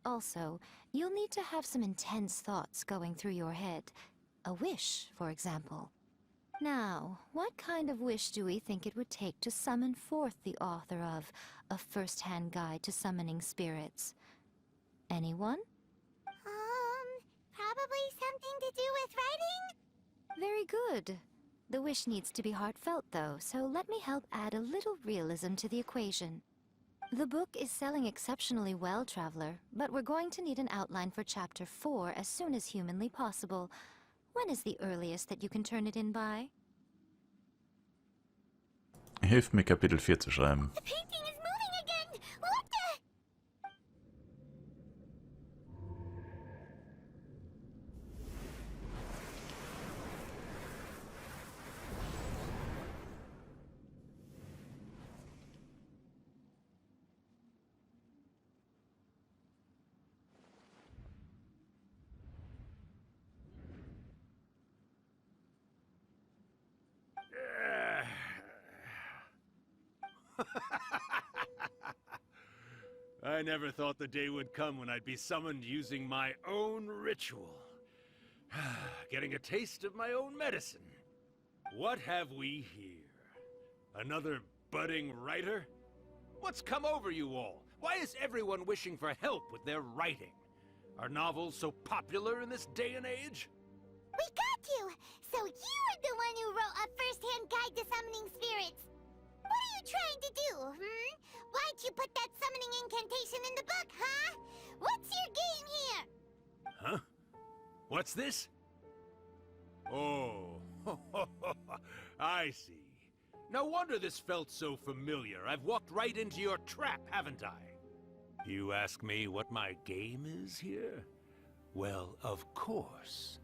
Also, you'll need to have some intense thoughts going through your head. A wish, for example. Now, what kind of wish do we think it would take to summon forth the author of A First-Hand Guide to Summoning Spirits? Anyone? Probably something to do with writing? Very good. The wish needs to be heartfelt, though, so let me help add a little realism to the equation. The book is selling exceptionally well, Traveler, but we're going to need an outline for Chapter 4 as soon as humanly possible. When is the earliest that you can turn it in by? Hilft mir, Kapitel 4 zu schreiben. The painting is moving again! What the? I never thought the day would come when I'd be summoned using my own ritual. Getting a taste of my own medicine. What have we here? Another budding writer? What's come over you all? Why is everyone wishing for help with their writing? Are novels so popular in this day and age? We got you! So you were the one who wrote a first-hand guide to summoning spirits! What are you trying to do, Why'd you put that summoning incantation in the book, huh? What's your game here? Huh? What's this? Oh, I see. No wonder this felt so familiar. I've walked right into your trap, haven't I? You ask me what my game is here? Well, of course.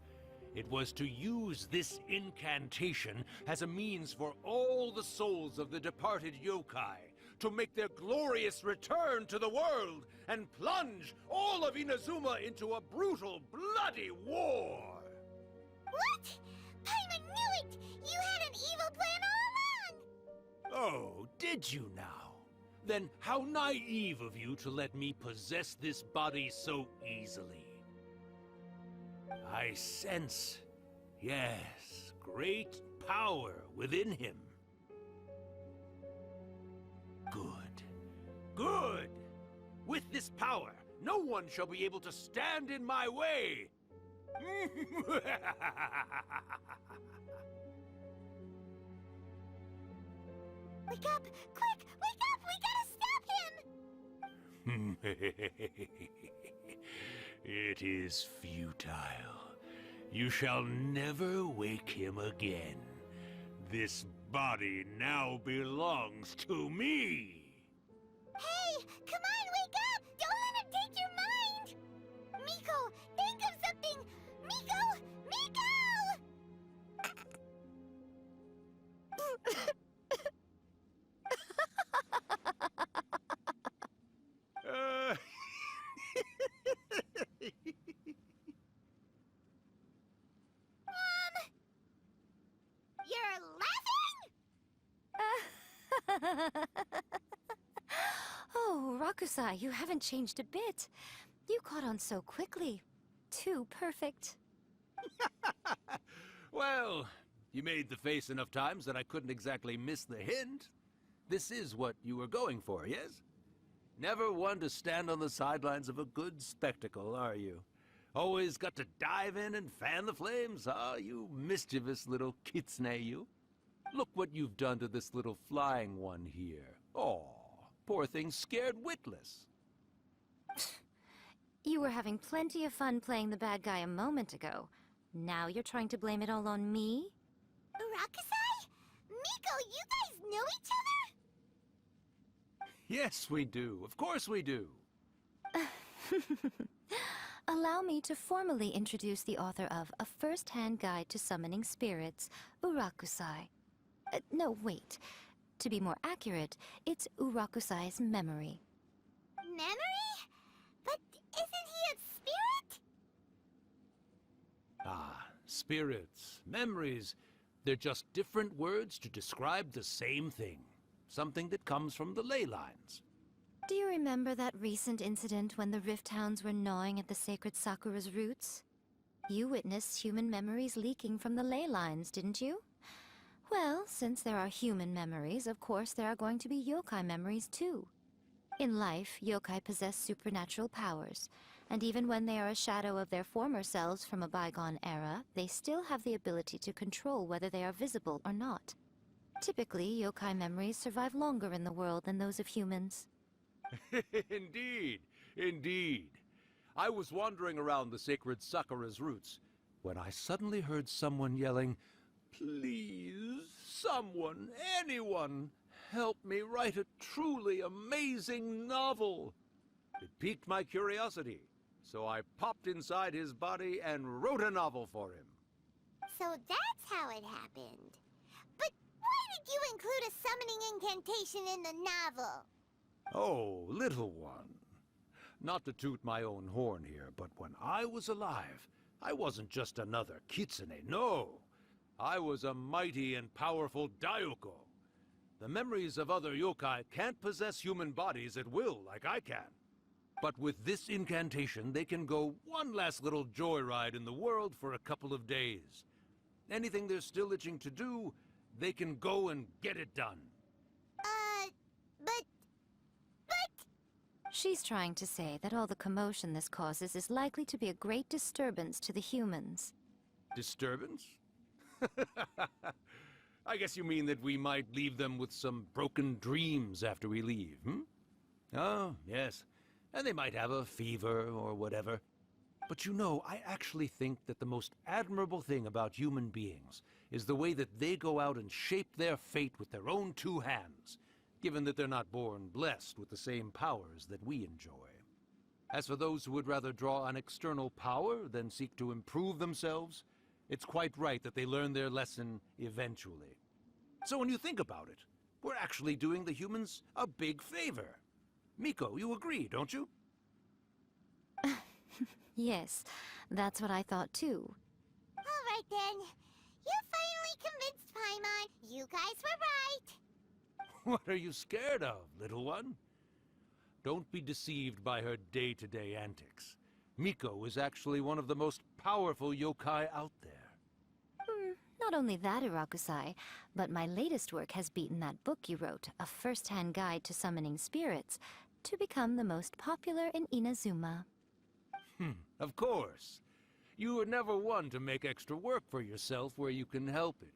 It was to use this incantation as a means for all the souls of the departed yokai to make their glorious return to the world and plunge all of Inazuma into a brutal, bloody war! What? Paimon knew it! You had an evil plan all along! Oh, did you now? Then how naive of you to let me possess this body so easily. I sense, yes, great power within him. Good. Good! With this power, no one shall be able to stand in my way! Wake up! Quick! Wake up! We gotta stop him! It is futile. You shall never wake him again. This body now belongs to me! Hey! Come on, wake up! Don't let him take your mind! Miko, think of something! Miko! You're laughing? Oh, Rakusai, you haven't changed a bit. You caught on so quickly. Too perfect. Well, you made the face enough times that I couldn't exactly miss the hint. This is what you were going for, yes? Never one to stand on the sidelines of a good spectacle, are you? Always got to dive in and fan the flames, huh? You mischievous little Kitsune, you. Look what you've done to this little flying one here. Aw, poor thing scared witless. You were having plenty of fun playing the bad guy a moment ago. Now you're trying to blame it all on me? Rakusai? Miko, you guys know each other? Yes, we do. Of course we do. Allow me to formally introduce the author of A First-Hand Guide to Summoning Spirits, Urakusai. No, wait. To be more accurate, it's Urakusai's memory. Memory? But isn't he a spirit? Ah, spirits, memories. They're just different words to describe the same thing. Something that comes from the ley lines. Do you remember that recent incident when the Rift Hounds were gnawing at the sacred Sakura's roots? You witnessed human memories leaking from the ley lines, didn't you? Well, since there are human memories, of course there are going to be yokai memories too. In life, yokai possess supernatural powers, and even when they are a shadow of their former selves from a bygone era, they still have the ability to control whether they are visible or not. Typically, yokai memories survive longer in the world than those of humans. Indeed, indeed. I was wandering around the sacred Sakura's roots when I suddenly heard someone yelling, "Please, someone, anyone, help me write a truly amazing novel." It piqued my curiosity, so I popped inside his body and wrote a novel for him. So that's how it happened. But why did you include a summoning incantation in the novel? Oh, little one. Not to toot my own horn here, but when I was alive, I wasn't just another Kitsune, no. I was a mighty and powerful Daioko. The memories of other yokai can't possess human bodies at will like I can. But with this incantation, they can go one last little joyride in the world for a couple of days. Anything they're still itching to do, they can go and get it done. But... She's trying to say that all the commotion this causes is likely to be a great disturbance to the humans. Disturbance? I guess you mean that we might leave them with some broken dreams after we leave, hmm? Oh, yes. And they might have a fever or whatever. But you know, I actually think that the most admirable thing about human beings is the way that they go out and shape their fate with their own two hands, given that they're not born blessed with the same powers that we enjoy. As for those who would rather draw on external power than seek to improve themselves, it's quite right that they learn their lesson eventually. So when you think about it, we're actually doing the humans a big favor. Miko, you agree, don't you? Yes, that's what I thought too. All right then. You finally convinced Paimon. You guys were right. What are you scared of, little one? Don't be deceived by her day-to-day antics. Miko is actually one of the most powerful yokai out there. Not only that, Urakusai, but my latest work has beaten that book you wrote, A First-Hand Guide to Summoning Spirits, to become the most popular in Inazuma. Of course. You were never one to make extra work for yourself where you can help it.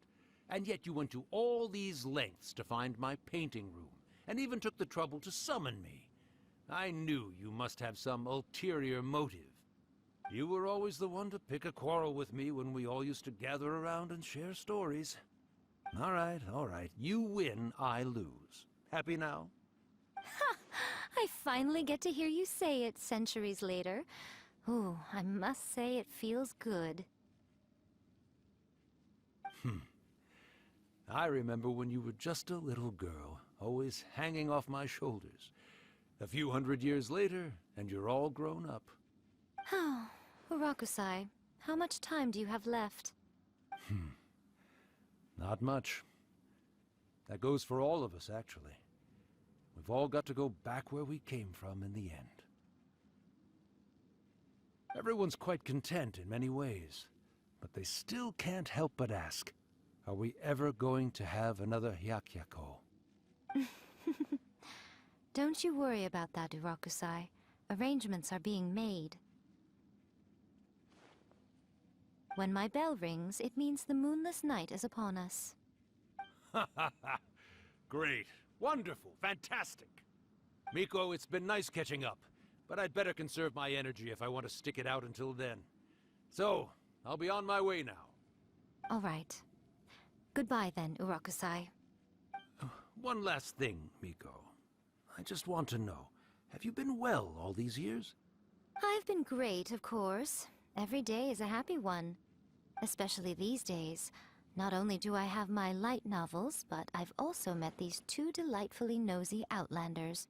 And yet you went to all these lengths to find my painting room, and even took the trouble to summon me. I knew you must have some ulterior motive. You were always the one to pick a quarrel with me when we all used to gather around and share stories. All right. You win, I lose. Happy now? Ha! I finally get to hear you say it centuries later. Ooh, I must say it feels good. I remember when you were just a little girl, always hanging off my shoulders. A few hundred years later, and you're all grown up. Oh, Urakusai, how much time do you have left? Not much. That goes for all of us, actually. We've all got to go back where we came from in the end. Everyone's quite content in many ways, but they still can't help but ask, are we ever going to have another Hyakyako? Don't you worry about that, Urakusai. Arrangements are being made. When my bell rings, it means the moonless night is upon us. Great. Wonderful. Fantastic. Miko, it's been nice catching up, but I'd better conserve my energy if I want to stick it out until then. So, I'll be on my way now. All right. Goodbye then, Urakusai. One last thing, Miko. I just want to know, have you been well all these years? I've been great, of course. Every day is a happy one. Especially these days. Not only do I have my light novels, but I've also met these two delightfully nosy outlanders.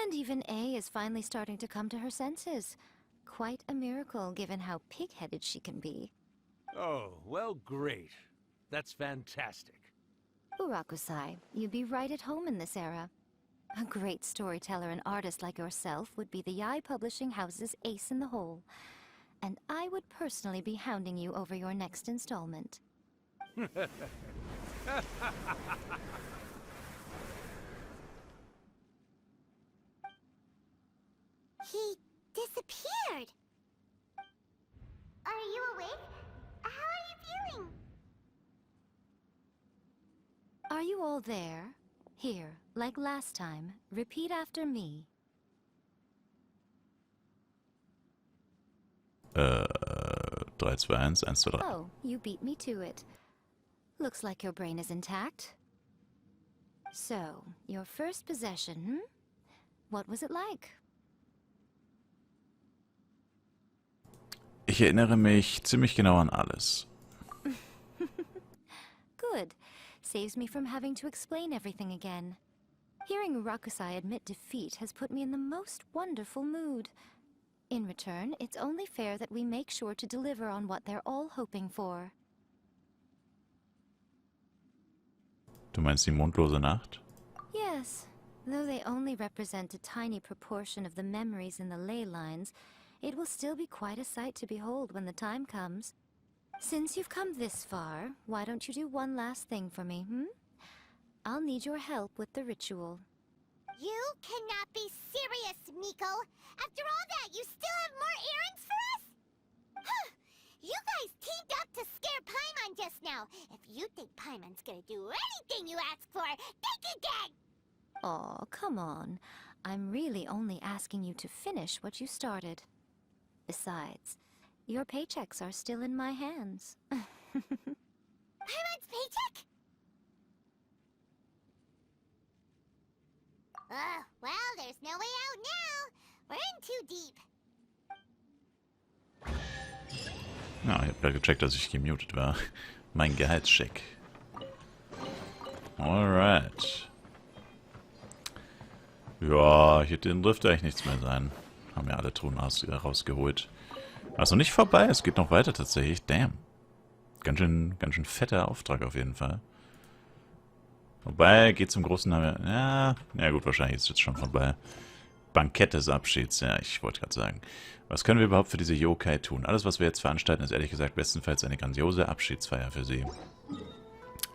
And even A is finally starting to come to her senses. Quite a miracle, given how pig-headed she can be. Oh, well, great. That's fantastic. Urakusai, you'd be right at home in this era. A great storyteller and artist like yourself would be the Yae Publishing House's ace in the hole. And I would personally be hounding you over your next installment. He disappeared. Are you awake? How are you feeling? Are you all there? Here, like last time, repeat after me. 3, 2, 1, 1, 2, 3. Oh, you beat me to it. Looks like your brain is intact. So, your first possession, hmm? What was it like? Ich erinnere mich ziemlich genau an alles. Good. Saves me from having to explain everything again. Hearing Rakusai admit defeat has put me in the most wonderful mood. In return, it's only fair that we make sure to deliver on what they're all hoping for. Du meinst die mondlose Nacht? Yes. Though they only represent a tiny proportion of the memories in the ley lines, it will still be quite a sight to behold when the time comes. Since you've come this far, why don't you do one last thing for me, hmm? I'll need your help with the ritual. You cannot be serious, Miko! After all that, you still have more errands for us? Huh. You guys teamed up to scare Paimon just now. If you think Paimon's gonna do anything you ask for, think again! Aw, come on. I'm really only asking you to finish what you started. Besides, your paychecks are still in my hands. Paimon's paycheck? Well, there's no way out now. We're in too deep. Ja, ich habe gerade gecheckt, dass ich gemutet war. Mein Gehaltscheck. Alright. Ja, hier drin dürfte eigentlich nichts mehr sein. Haben ja alle Truhen rausgeholt. Also nicht vorbei, es geht noch weiter tatsächlich. Damn. Ganz schön fetter Auftrag auf jeden Fall. Wobei, geht zum großen Namen. Ja gut, wahrscheinlich ist es jetzt schon vorbei. Bankett des Abschieds, ja, ich wollte gerade sagen. Was können wir überhaupt für diese Yokai tun? Alles, was wir jetzt veranstalten, ist ehrlich gesagt bestenfalls eine grandiose Abschiedsfeier für sie.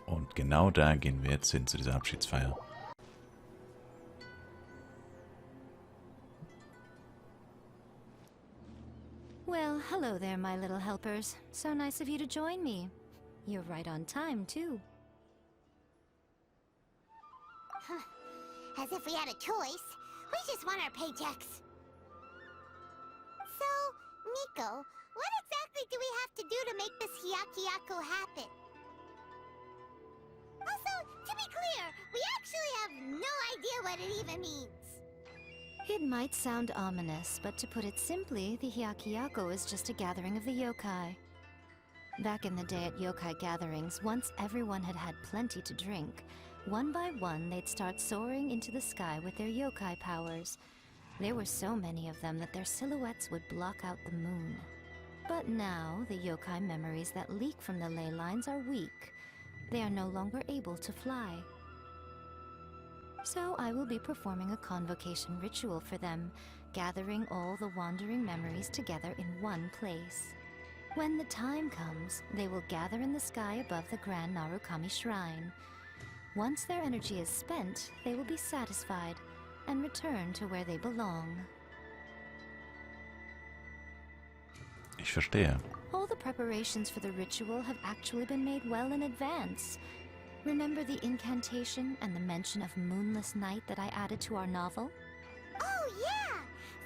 Und genau da gehen wir jetzt hin, zu dieser Abschiedsfeier. Well, hello there, my little helpers. So nice of you to join me. You're right on time, too. As if we had a choice. We just want our paychecks. So, Miko, what exactly do we have to do to make this Hyakuyaku happen? Also, to be clear, we actually have no idea what it even means. It might sound ominous, but to put it simply, the Hyakuyaku is just a gathering of the yokai. Back in the day at yokai gatherings, once everyone had had plenty to drink, one by one they'd start soaring into the sky with their yokai powers. There were so many of them that their silhouettes would block out the moon. But now, the yokai memories that leak from the ley lines are weak. They are no longer able to fly. So I will be performing a convocation ritual for them, gathering all the wandering memories together in one place. When the time comes, they will gather in the sky above the Grand Narukami Shrine. Once their energy is spent, they will be satisfied and return to where they belong. Ich verstehe. All the preparations for the ritual have actually been made well in advance. Remember the incantation and the mention of moonless night that I added to our novel? Oh yeah!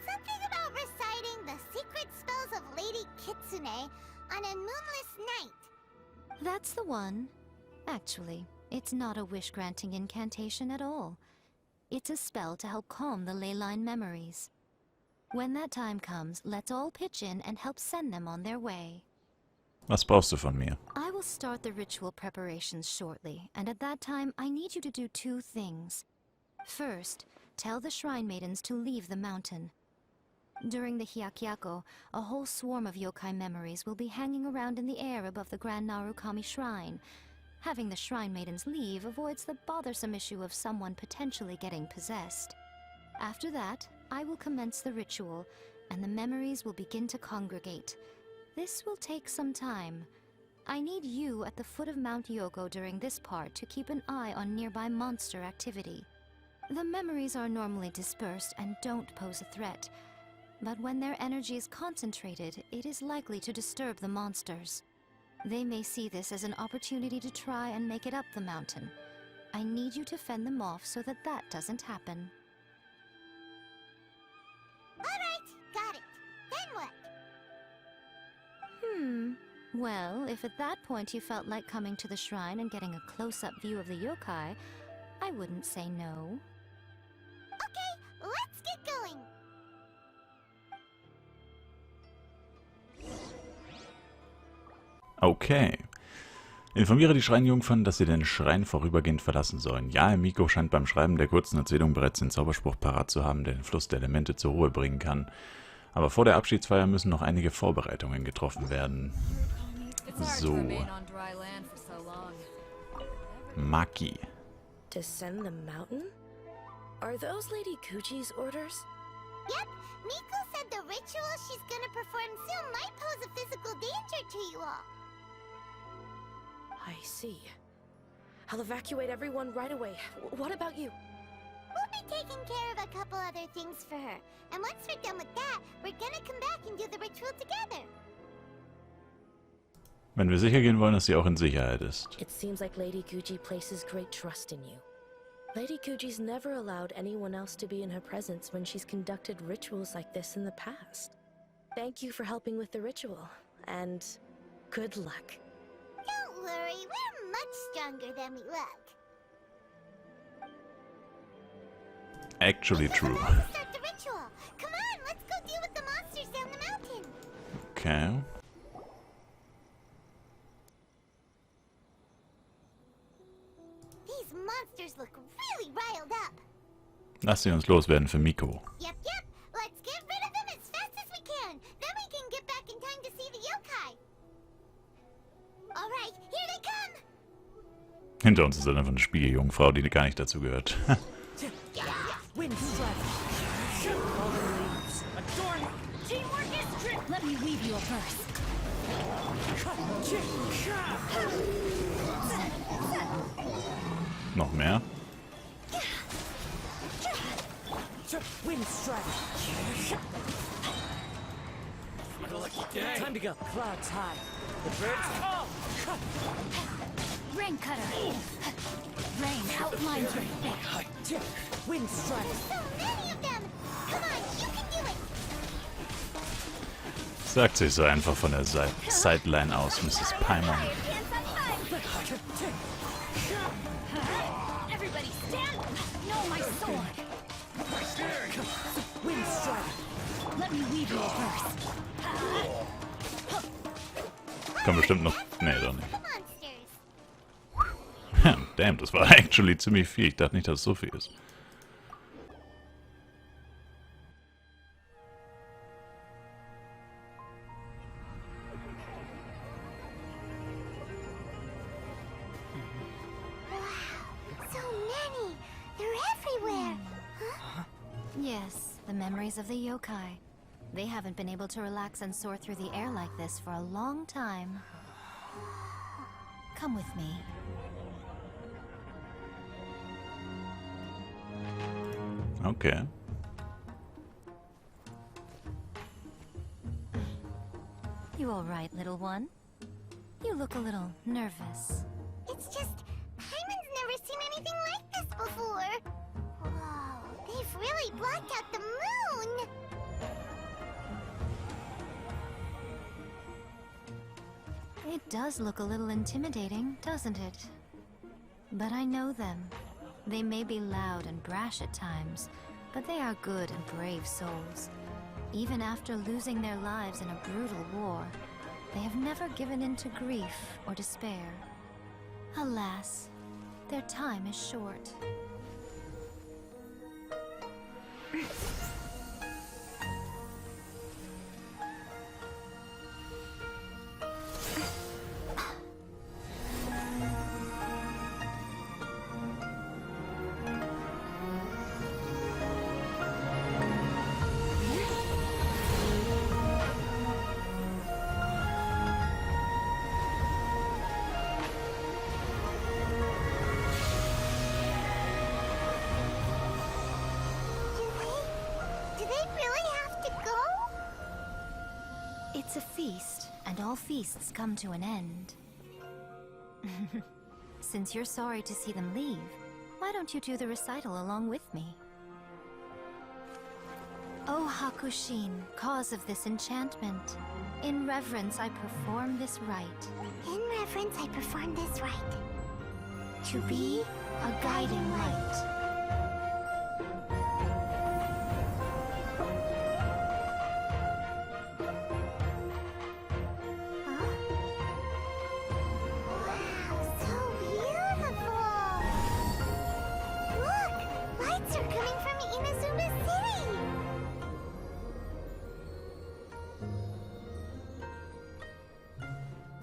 Something about reciting the secret spells of Lady Kitsune on a moonless night. That's the one. Actually, it's not a wish-granting incantation at all. It's a spell to help calm the ley line memories. When that time comes, let's all pitch in and help send them on their way. Was brauchst du von mir? I will start the ritual preparations shortly, and at that time I need you to do two things. First, tell the shrine maidens to leave the mountain. During the Hyakuyaku, a whole swarm of yokai memories will be hanging around in the air above the Grand Narukami Shrine. Having the shrine maidens leave avoids the bothersome issue of someone potentially getting possessed. After that, I will commence the ritual, and the memories will begin to congregate. This will take some time. I need you at the foot of Mount Yogo during this part to keep an eye on nearby monster activity. The memories are normally dispersed and don't pose a threat, but when their energy is concentrated, it is likely to disturb the monsters. They may see this as an opportunity to try and make it up the mountain. I need you to fend them off so that that doesn't happen. Alright, got it. Then what? Well, if at that point you felt like coming to the shrine and getting a close-up view of the yokai, I wouldn't say no. Okay, let's get going. Okay. Informiere die Schreinjungfern, dass sie den Schrein vorübergehend verlassen sollen. Yae Miko scheint beim Schreiben der kurzen Erzählung bereits den Zauberspruch parat zu haben, der den Fluss der Elemente zur Ruhe bringen kann. Aber vor der Abschiedsfeier müssen noch einige Vorbereitungen getroffen werden. So. Maki. Descend the mountain? Are those Lady Kuchi's orders? Yep, Miko said the ritual she's gonna perform soon might pose a physical danger to you all. I see. I'll evacuate everyone right away. What about you? We'll be taking care of a couple other things for her. And once we're done with that, we're gonna come back and do the ritual together. Wenn wir sicher gehen wollen, dass sie auch in Sicherheit ist. It seems like Lady Kuchi places great trust in you. Lady Kuchi's never allowed anyone else to be in her presence when she's conducted rituals like this in the past. Thank you for helping with the ritual, and good luck. Don't worry, we're much stronger than we look. Actually true. Let's start the ritual. Come on, let's go deal with the monsters down the mountain. Okay. These monsters look really riled up. Lass sie uns loswerden für Miko. Yep. Let's get rid of them as fast as we can. Then we can get back in time to see the yokai. Alright, here they come. Hinter uns ist dann einfach eine Spieljungfrau, die gar nicht dazu gehört. Let me weave you a verse. Noch mehr? Time to go. Clouds high. The birds call. Rain cutter. Rain outlines your fate. Wind strike. So many of them. Come on, you can do it. Sagt sich so einfach von der Sideline aus, Mrs. Paimon. Everybody stand. No, my sword. Wind strike. Let me weave you a verse. Kommt bestimmt noch... Nee, doch nicht. Damn, das war actually ziemlich viel. Ich dachte nicht, dass es so viel ist. Yes, the memories of the yokai. They haven't been able to relax and soar through the air like this for a long time. Come with me. Okay. You all right, little one? You look a little nervous. It's just, Paimon's never seen anything like this before. Whoa, they've really blocked out the moon. It does look a little intimidating, doesn't it? But I know them. They may be loud and brash at times, but they are good and brave souls. Even after losing their lives in a brutal war, they have never given in to grief or despair. Alas, their time is short. It's a feast, and all feasts come to an end. Since you're sorry to see them leave, why don't you do the recital along with me? O Hakushin, cause of this enchantment, In reverence, I perform this rite. In reverence, I perform this rite. To be a guiding light.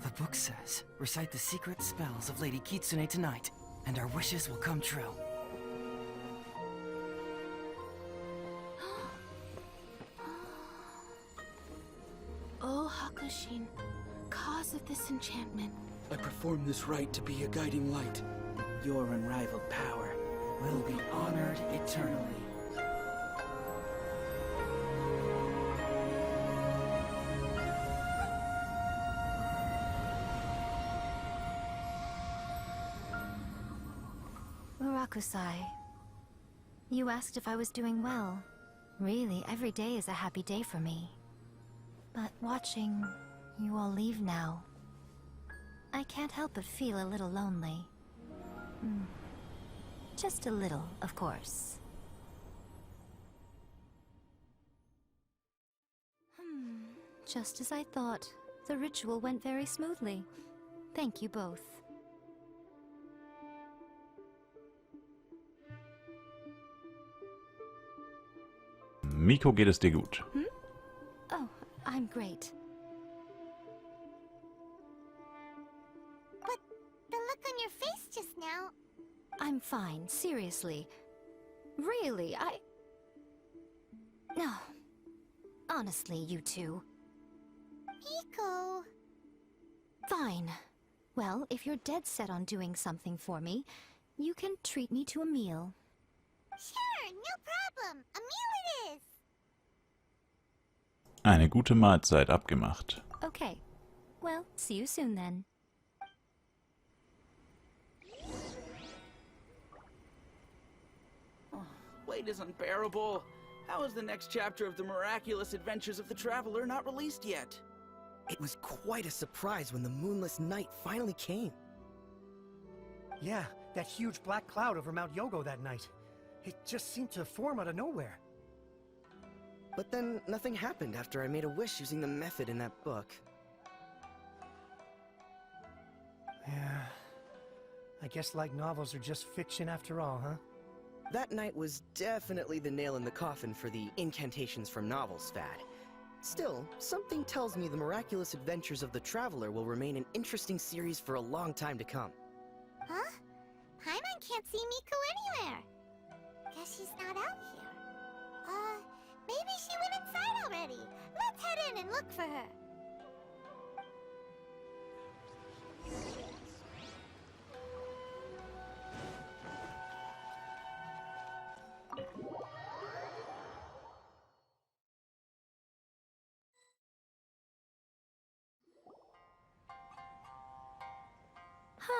The book says, recite the secret spells of Lady Kitsune tonight, and our wishes will come true. Oh, Hakushin, cause of this enchantment. I perform this rite to be a guiding light. Your unrivaled power will be honored eternally. Murakusai, you asked if I was doing well. Really, every day is a happy day for me. But watching you all leave now, I can't help but feel a little lonely. Just a little, of course. Just as I thought, the ritual went very smoothly. Thank you both. Miko, geht es dir gut? Oh, I'm great. But the look on your face just now... I'm fine, seriously. Really, No. Honestly, you two. Miko... Fine. Well, if you're dead set on doing something for me, you can treat me to a meal. Sure, no problem. A meal it is. Eine gute Mahlzeit, abgemacht. Okay. Well, see you soon then. Oh, wait is unbearable. How is the next chapter of the miraculous adventures of the traveler not released yet? It was quite a surprise when the moonless night finally came. Yeah, that huge black cloud over Mount Yogo that night. It just seemed to form out of nowhere. But then nothing happened after I made a wish using the method in that book. Yeah. I guess light novels are just fiction after all, huh? That night was definitely the nail in the coffin for the incantations from novels fad. Still, something tells me the miraculous adventures of the Traveler will remain an interesting series for a long time to come. Huh? Paimon can't see Miko anywhere. Guess she's not out here. Maybe she went inside already. Let's head in and look for her.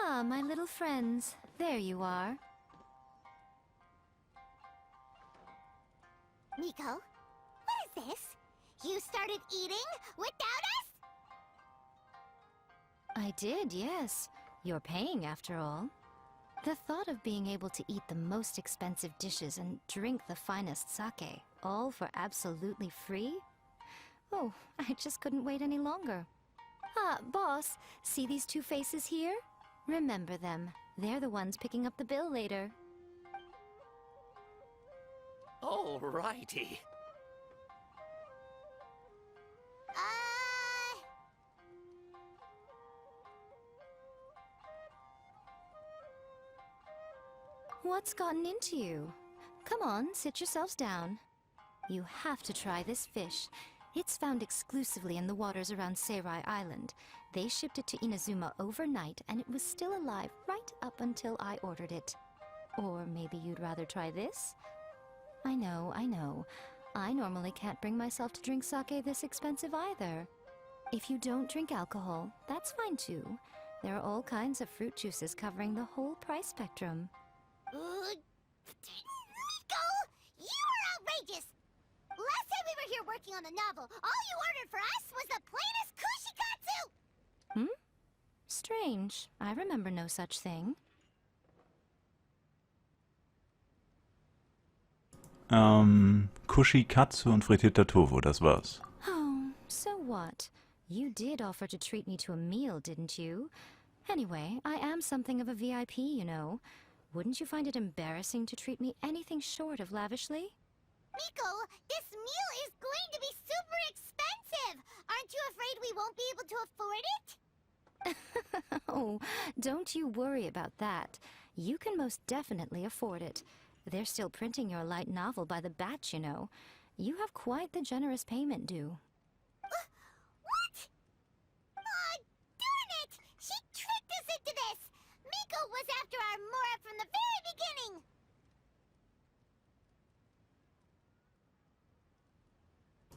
Ah, my little friends. There you are. Miko, what is this? You started eating without us? I did, yes. You're paying, after all. The thought of being able to eat the most expensive dishes and drink the finest sake, all for absolutely free? Oh, I just couldn't wait any longer. Ah, boss, see these two faces here? Remember them. They're the ones picking up the bill later. Alrighty. What's gotten into you? Come on, sit yourselves down. You have to try this fish. It's found exclusively in the waters around Seirai Island. They shipped it to Inazuma overnight, and it was still alive right up until I ordered it. Or maybe you'd rather try this? I know, I know. I normally can't bring myself to drink sake this expensive either. If you don't drink alcohol, that's fine too. There are all kinds of fruit juices covering the whole price spectrum. Miko, you are outrageous! Last time we were here working on the novel, all you ordered for us was the plainest kushikatsu! Hmm? Strange. I remember no such thing. Kushikatsu und frittierter Tofu, das war's. Oh, so what? You did offer to treat me to a meal, didn't you? Anyway, I am something of a VIP, you know. Wouldn't you find it embarrassing to treat me anything short of lavishly? Miko, this meal is going to be super expensive! Aren't you afraid we won't be able to afford it? Oh, don't you worry about that. You can most definitely afford it. They're still printing your light novel by the batch, you know. You have quite the generous payment due. What? Aw, darn it! She tricked us into this! Miko was after our Mora from the very beginning!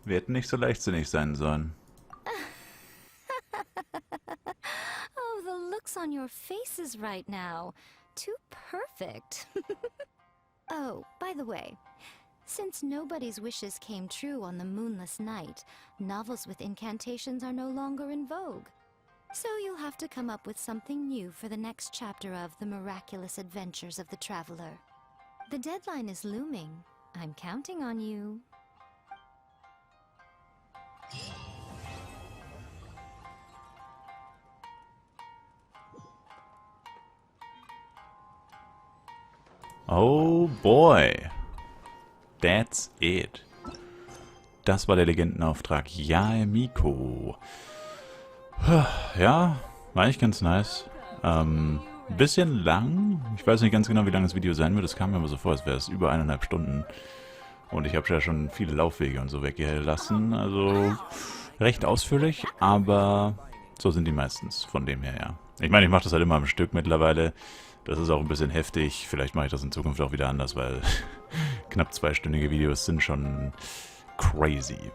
Wir hätten nicht so leichtsinnig sein sollen. Oh, the looks on your faces right now. Too perfect. Oh, by the way, since nobody's wishes came true on the moonless night, novels with incantations are no longer in vogue. So you'll have to come up with something new for the next chapter of The Miraculous Adventures of the Traveler. The deadline is looming. I'm counting on you. Oh boy. That's it. Das war der Legendenauftrag Yae Miko. Ja, war eigentlich ganz nice. Bisschen lang. Ich weiß nicht ganz genau, wie lang das Video sein wird. Es kam mir aber so vor, als wäre es über 1,5 Stunden. Und ich habe ja schon viele Laufwege und so weggelassen. Also recht ausführlich, aber so sind die meistens. Von dem her, ja. Ich meine, ich mache das halt immer am Stück mittlerweile. Das ist auch ein bisschen heftig. Vielleicht mache ich das in Zukunft auch wieder anders, weil knapp 2-stündige Videos sind schon crazy.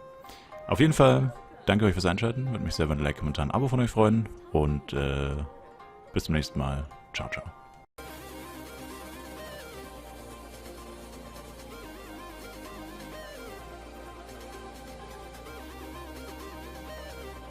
Auf jeden Fall, danke euch fürs Einschalten. Würde mich sehr über ein Like, Kommentar, ein Abo von euch freuen. Und bis zum nächsten Mal. Ciao, ciao.